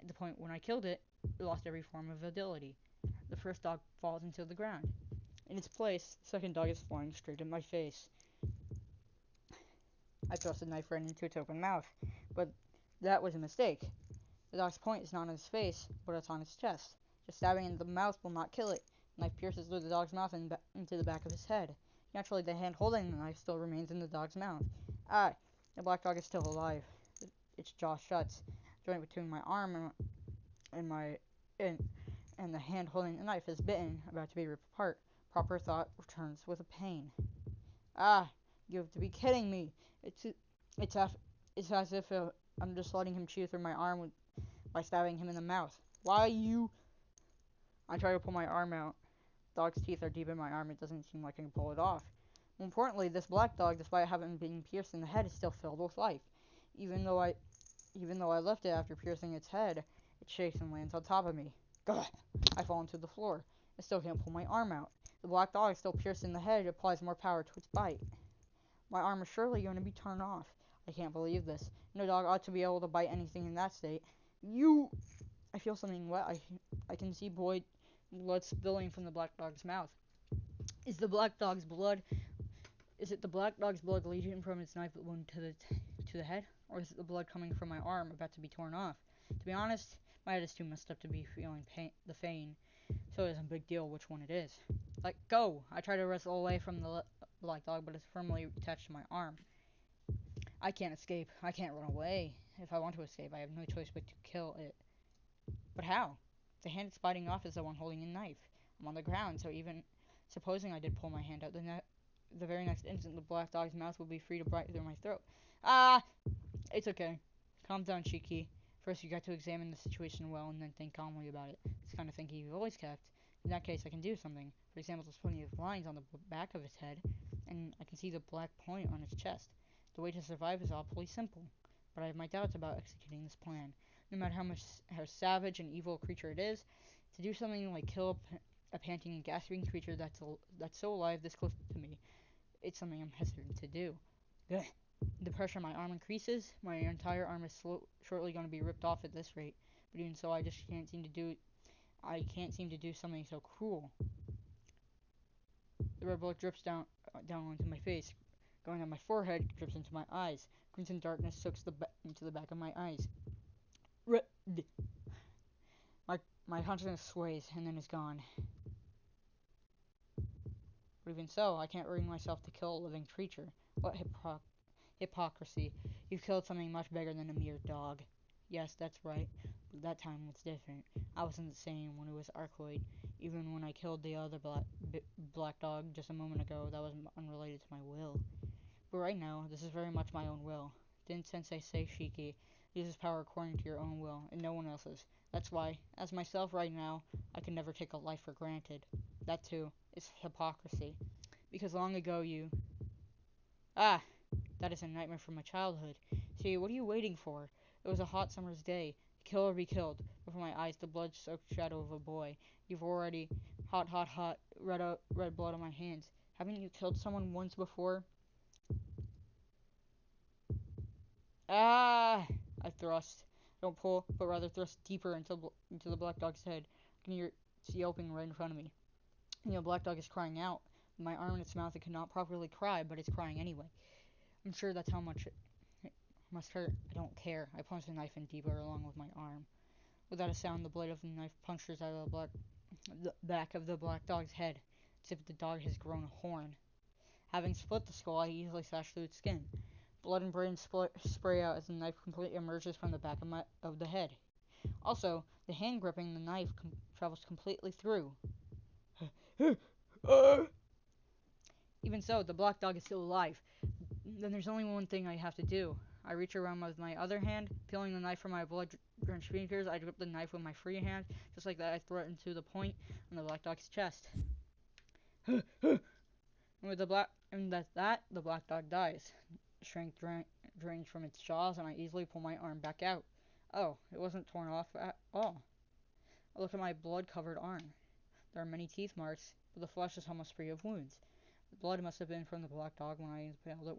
At the point when I killed it, it lost every form of agility. The first dog falls into the ground. In its place, the second dog is flying straight at my face. I thrust the knife right into its open mouth, but that was a mistake. The dog's point is not on its face, but it's on its chest. Just stabbing into the mouth will not kill it. The knife pierces through the dog's mouth and into the back of his head. Naturally, the hand holding the knife still remains in the dog's mouth. Ah, the black dog is still alive. Its jaw shuts. Joint between my arm and my and the hand holding the knife is bitten, about to be ripped apart. Proper thought returns with a pain. Ah, you have to be kidding me! It's it's as if I'm just letting him chew through my arm by stabbing him in the mouth. Why you? I try to pull my arm out. Dog's teeth are deep in my arm. It doesn't seem like I can pull it off. More importantly, this black dog, despite having been pierced in the head, is still filled with life. Even though I left it after piercing its head, it shakes and lands on top of me. Gah! I fall into the floor. I still can't pull my arm out. The black dog, still pierced in the head, applies more power to its bite. My arm is surely going to be turned off. I can't believe this. No dog ought to be able to bite anything in that state. You. I feel something wet. I can see blood spilling from the black dog's mouth. Is the black dog's blood? Is it the black dog's blood leading from its knife wound to the head, or is it the blood coming from my arm about to be torn off? To be honest, my head is too messed up to be feeling the pain, so it isn't a big deal which one it is. Like, go! I try to wrestle away from the black dog, but it's firmly attached to my arm. I can't escape. I can't run away. If I want to escape, I have no choice but to kill it. But how? The hand it's biting off is the one holding a knife. I'm on the ground, so even supposing I did pull my hand out, the very next instant the black dog's mouth would be free to bite through my throat. Ah! It's okay. Calm down, Shiki. First, you got to examine the situation well and then think calmly about it. It's the kind of thinking you've always kept. In that case, I can do something. For example, there's plenty of lines on the back of its head, and I can see the black point on its chest. The way to survive is awfully simple, but I have my doubts about executing this plan. No matter how savage and evil a creature it is, to do something like kill a panting and gasping creature that's so alive this close to me, it's something I'm hesitant to do. Ugh. The pressure on my arm increases. My entire arm is shortly going to be ripped off at this rate. But even so, I just can't seem to do. I can't seem to do something so cruel. The red blood drips down onto my face, going on my forehead, drips into my eyes. Crimson darkness soaks into the back of my eyes. Red. My consciousness sways and then is gone. But even so, I can't bring myself to kill a living creature. What hypocrisy. You've killed something much bigger than a mere dog. Yes, that's right. But that time was different. I wasn't the same when it was Arcueid. Even when I killed the other black dog just a moment ago, that was unrelated to my will. But right now, this is very much my own will. Didn't Sensei say, Shiki, use his power according to your own will, and no one else's. That's why, as myself right now, I can never take a life for granted. That too is hypocrisy. Because long ago you... Ah! That is a nightmare from my childhood. See, what are you waiting for? It was a hot summer's day. Kill or be killed. Before my eyes, the blood-soaked shadow of a boy. You've already... Hot, hot, hot. Red blood on my hands. Haven't you killed someone once before? Ah! I thrust. Don't pull, but rather thrust deeper into the black dog's head. I can hear its yelping right in front of me. The black dog is crying out. With my arm in its mouth, it cannot properly cry, but it's crying anyway. I'm sure that's how much it must hurt. I don't care. I plunge the knife in deeper along with my arm. Without a sound, the blade of the knife punctures out of the back of the black dog's head, as if the dog has grown a horn. Having split the skull, I easily slash through its skin. Blood and brain spray out as the knife completely emerges from the back of the head. Also, the hand gripping the knife travels completely through. Even so, the black dog is still alive. Then there's only one thing I have to do. I reach around with my other hand, peeling the knife from my blood-drenched fingers. I grip the knife with my free hand. Just like that, I throw it into the point on the black dog's chest. And with the black dog dies. Strength drains from its jaws, and I easily pull my arm back out. Oh, it wasn't torn off at all. I look at my blood-covered arm. There are many teeth marks, but the flesh is almost free of wounds. The blood must have been from the black dog when I impaled it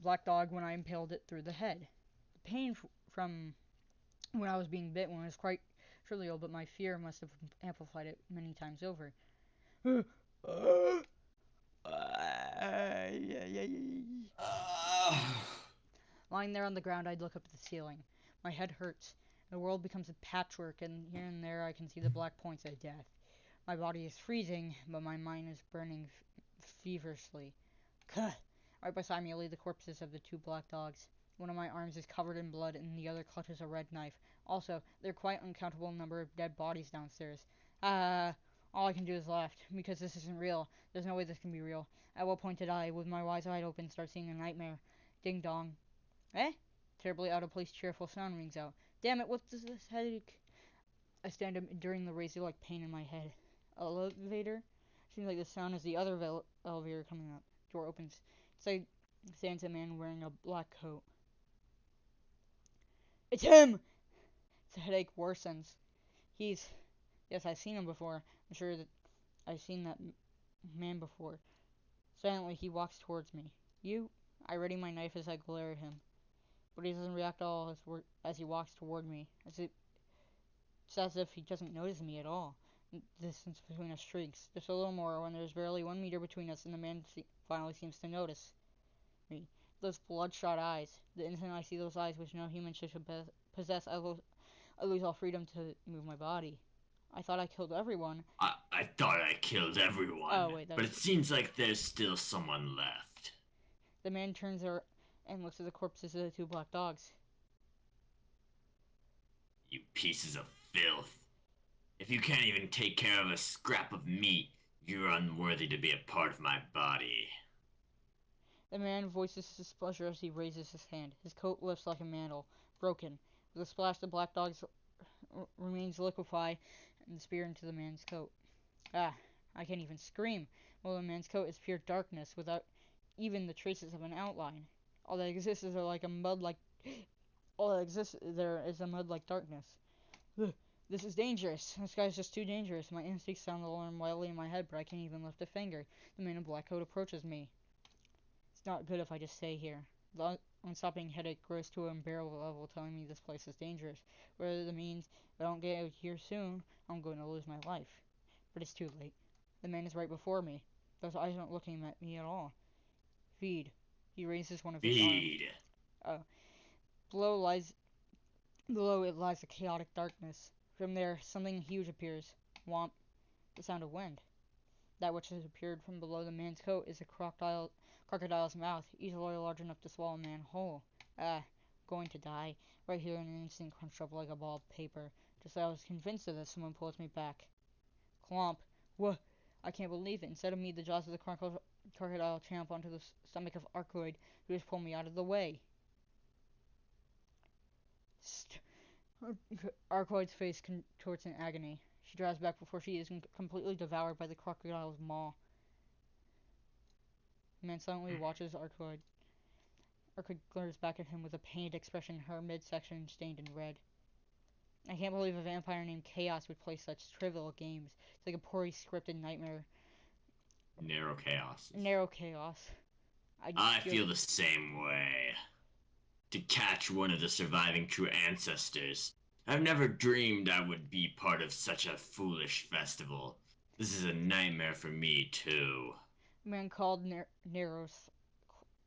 black dog when I impaled it through the head. The pain from when I was being bit was quite trivial, but my fear must have amplified it many times over. Lying there on the ground, I'd look up at the ceiling. My head hurts. The world becomes a patchwork, and here and there I can see the black points of death. My body is freezing, but my mind is burning feverishly. Kuh! Right beside me lay the corpses of the two black dogs. One of my arms is covered in blood, and the other clutches a red knife. Also, there are quite uncountable number of dead bodies downstairs. All I can do is laugh, because this isn't real. There's no way this can be real. At what point did I, with my eyes wide open, start seeing a nightmare? Ding dong. Eh? Terribly out of place cheerful sound rings out. Damn it, what's this headache? I stand up enduring the razor-like pain in my head. Elevator? Seems like the sound is the other elevator coming up. Door opens. Inside stands a man wearing a black coat. It's him! The headache worsens. Yes, I've seen him before. I'm sure that I've seen that man before. Silently, he walks towards me. You? I ready my knife as I glare at him. but he doesn't react at all as he walks toward me. It's as if he doesn't notice me at all. The distance between us shrinks, just a little more when there's barely 1 meter between us and the man finally seems to notice me. Those bloodshot eyes. The instant I see those eyes, which no human should possess, I lose all freedom to move my body. I thought I killed everyone. I thought I killed everyone, Oh, wait, but it seems like there's still someone left. The man turns and looks at the corpses of the 2 black dogs. You pieces of filth. If you can't even take care of a scrap of meat, you're unworthy to be a part of my body. The man voices his displeasure as he raises his hand. His coat lifts like a mantle, broken. With a splash, the black dog's remains liquefy and disappear into the man's coat. Ah, I can't even scream. Well, the man's coat is pure darkness, without even the traces of an outline. All that exists is like a mud like. All that exists there is a mud like darkness. Ugh, this is dangerous. This guy's just too dangerous. My instincts sound the alarm wildly in my head, but I can't even lift a finger. The man in black coat approaches me. It's not good if I just stay here. The unstopping headache grows to an unbearable level, telling me this place is dangerous. Whether that means if I don't get out here soon, I'm going to lose my life. But it's too late. The man is right before me. Those eyes aren't looking at me at all. Feed. He raises one of his arms. Feed. Below it lies a chaotic darkness. From there, something huge appears. Womp. The sound of wind. That which has appeared from below the man's coat is a crocodile's mouth, easily large enough to swallow a man whole. Ah, going to die. Right here in an instant, crunched up like a ball of paper. Just as I was convinced of this, someone pulls me back. Clomp. What? I can't believe it. Instead of me, the jaws of the crocodile champ onto the stomach of Arcueid, who just pulled me out of the way. Arcueid's face contorts in agony. She draws back before she is completely devoured by the crocodile's maw. The man silently watches Arcueid. Arcueid glares back at him with a pained expression, her midsection stained in red. I can't believe a vampire named Chaos would play such trivial games. It's like a poorly scripted nightmare. Narrow chaos. Narrow chaos. I feel the same way. To catch one of the surviving true ancestors. I've never dreamed I would be part of such a foolish festival. This is a nightmare for me, too. The man called Narrows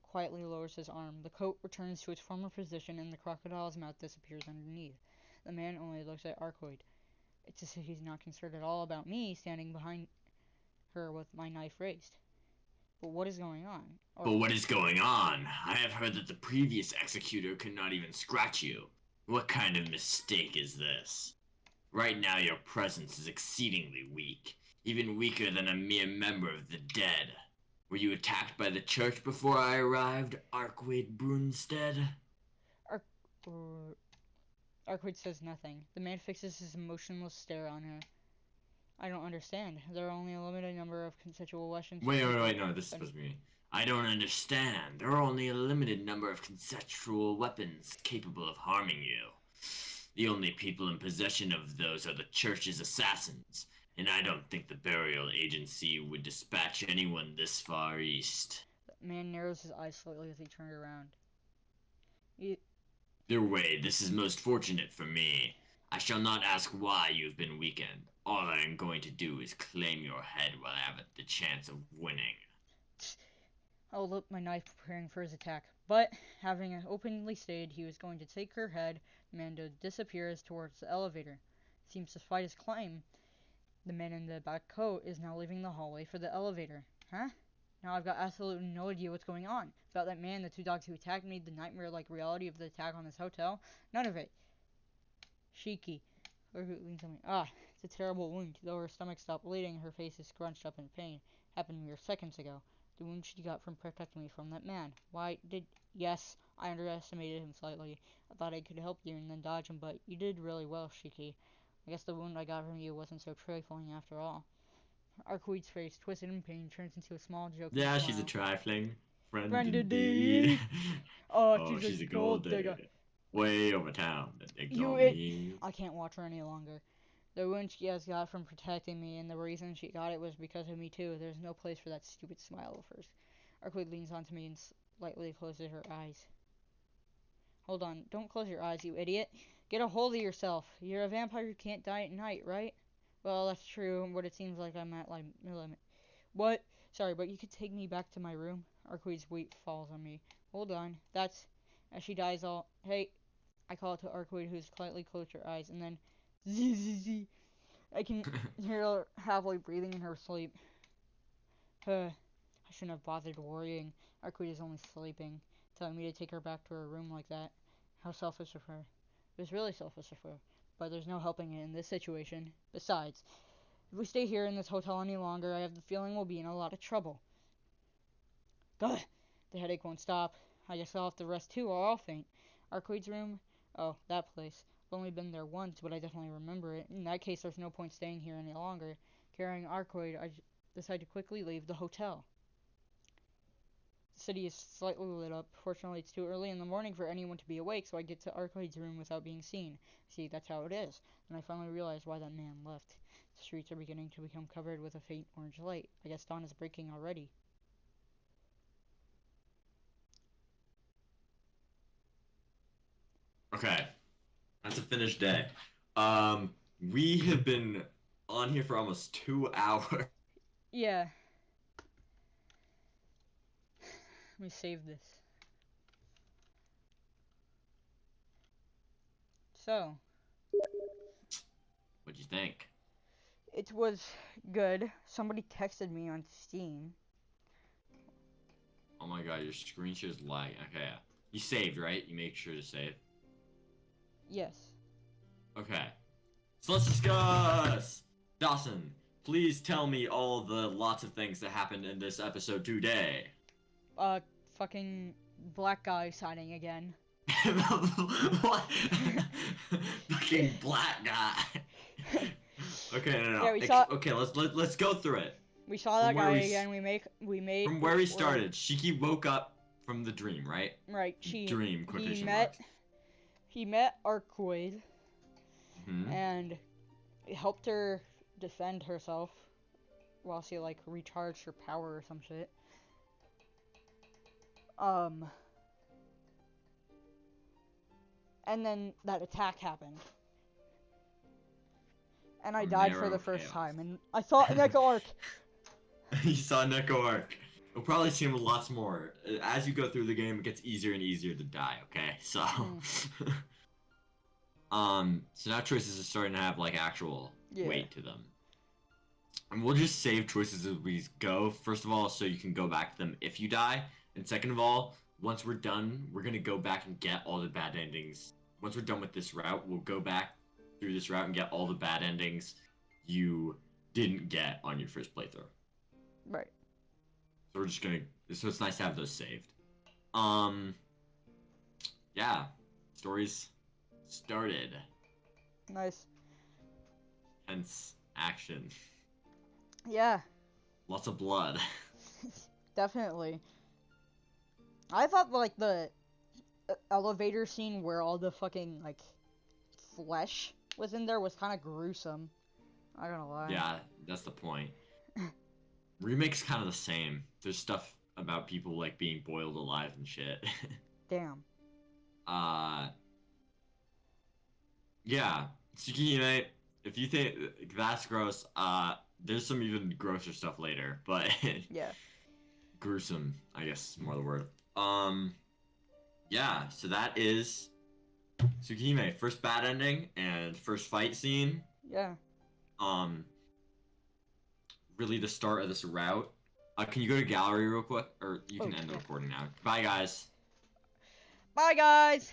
quietly lowers his arm. The coat returns to its former position and the crocodile's mouth disappears underneath. The man only looks at Arcueid. It's as if he's not concerned at all about me standing behind her with my knife raised. But what is going on? I have heard that the previous executor could not even scratch you. What kind of mistake is this? Right now your presence is exceedingly weak, even weaker than a mere member of the dead. Were you attacked by the church before I arrived, Arcueid Brunstead? Arcueid says nothing. The man fixes his emotionless stare on her. I don't understand. There are only a limited number of consensual weapons. Wait, no, this is supposed to be me. I don't understand. There are only a limited number of consensual weapons capable of harming you. The only people in possession of those are the church's assassins, and I don't think the burial agency would dispatch anyone this far east. The man narrows his eyes slightly as he turns around. Either way, this is most fortunate for me. I shall not ask why you've been weakened. All I am going to do is claim your head while I have the chance of winning. I hold up my knife, preparing for his attack. But, having openly stated he was going to take her head, Mando disappears towards the elevator. Seems to fight his claim. The man in the black coat is now leaving the hallway for the elevator. Huh? Now I've got absolutely no idea what's going on. About that man, the 2 dogs who attacked me, the nightmare-like reality of the attack on this hotel. None of it. Shiki. Or who leans on me. Ah, it's a terrible wound. Though her stomach stopped bleeding, her face is scrunched up in pain. Happened mere seconds ago. The wound she got from protecting me from that man. Yes, I underestimated him slightly. I thought I could help you and then dodge him, but you did really well, Shiki. I guess the wound I got from you wasn't so trifling after all. Arcueid's face, twisted in pain, turns into a small joke. Yeah, she's a trifling. Friend indeed. Oh, she's a a gold digger. Way over town. I can't watch her any longer. The wound she has got from protecting me, and the reason she got it was because of me too. There's no place for that stupid smile of hers. Arcueid leans onto me and slightly closes her eyes. Hold on. Don't close your eyes, you idiot. Get a hold of yourself. You're a vampire who can't die at night, right? Well, that's true, but it seems like I'm at, like, limit. What? Sorry, but you could take me back to my room? Arcueid's weight falls on me. Hold on. That's... As she dies all... Hey. I call to Arcueid, who's slightly closed her eyes, and then... Zzz. I can hear her halfway breathing in her sleep. I shouldn't have bothered worrying. Arcueid is only sleeping. Telling me to take her back to her room like that. How selfish of her. It was really selfish of her. But there's no helping it in this situation. Besides, if we stay here in this hotel any longer, I have the feeling we'll be in a lot of trouble. Ugh! The headache won't stop. I guess I'll have to rest too, or I'll faint. Arcueid's room? Oh, that place. I've only been there once, but I definitely remember it. In that case, there's no point staying here any longer. Carrying Arcueid, I decide to quickly leave the hotel. The city is slightly lit up. Fortunately, it's too early in the morning for anyone to be awake, so I get to Arcueid's room without being seen. See, that's how it is. And I finally realize why that man left. The streets are beginning to become covered with a faint orange light. I guess dawn is breaking already. Okay, that's a finished day. We have been on here for almost 2 hours. Yeah. Let me save this. So, What'd you think? it was good. Somebody texted me on Steam. Oh my god, your screen share's lag. Okay, you saved, right? You make sure to save. Yes. Okay, so let's discuss! Dawson, please tell me all the lots of things that happened in this episode today. Fucking black guy signing again. What? Fucking black guy. Okay, no. Yeah, we saw. Okay, let's go through it. We saw that guy again. We made. From where we started, Shiki woke up from the dream, right? Right. Dream quotation marks. He met Arcueid, Hmm? and it helped her defend herself while she like recharged her power or some shit. And then that attack happened. And I died for the first time, and I saw Neko Arc. You saw Neko Arc. We'll probably see him lots more. As you go through the game, it gets easier and easier to die, okay? So... so now choices are starting to have, like, actual weight to them. And we'll just save choices as we go, first of all, so you can go back to them if you die. And second of all, once we're done, we're gonna go back and get all the bad endings. Once we're done with this route, we'll go back through this route and get all the bad endings you didn't get on your first playthrough. Right. So we're just gonna... So it's nice to have those saved. Yeah. Stories started. Nice. Hence, action. Yeah. Lots of blood. Definitely. I thought, like, the elevator scene where all the fucking, like, flesh was in there was kind of gruesome. I don't know why. Yeah, that's the point. Remake's kind of the same. There's stuff about people, like, being boiled alive and shit. Damn. Yeah. Tsukihime, if you think that's gross, there's some even grosser stuff later, but... Yeah. Gruesome, I guess is more the word. Yeah, so that is Tsukihime, first bad ending and first fight scene. Yeah. Really the start of this route. Can you go to gallery real quick? Or you can end the recording now. Bye, guys. Bye, guys!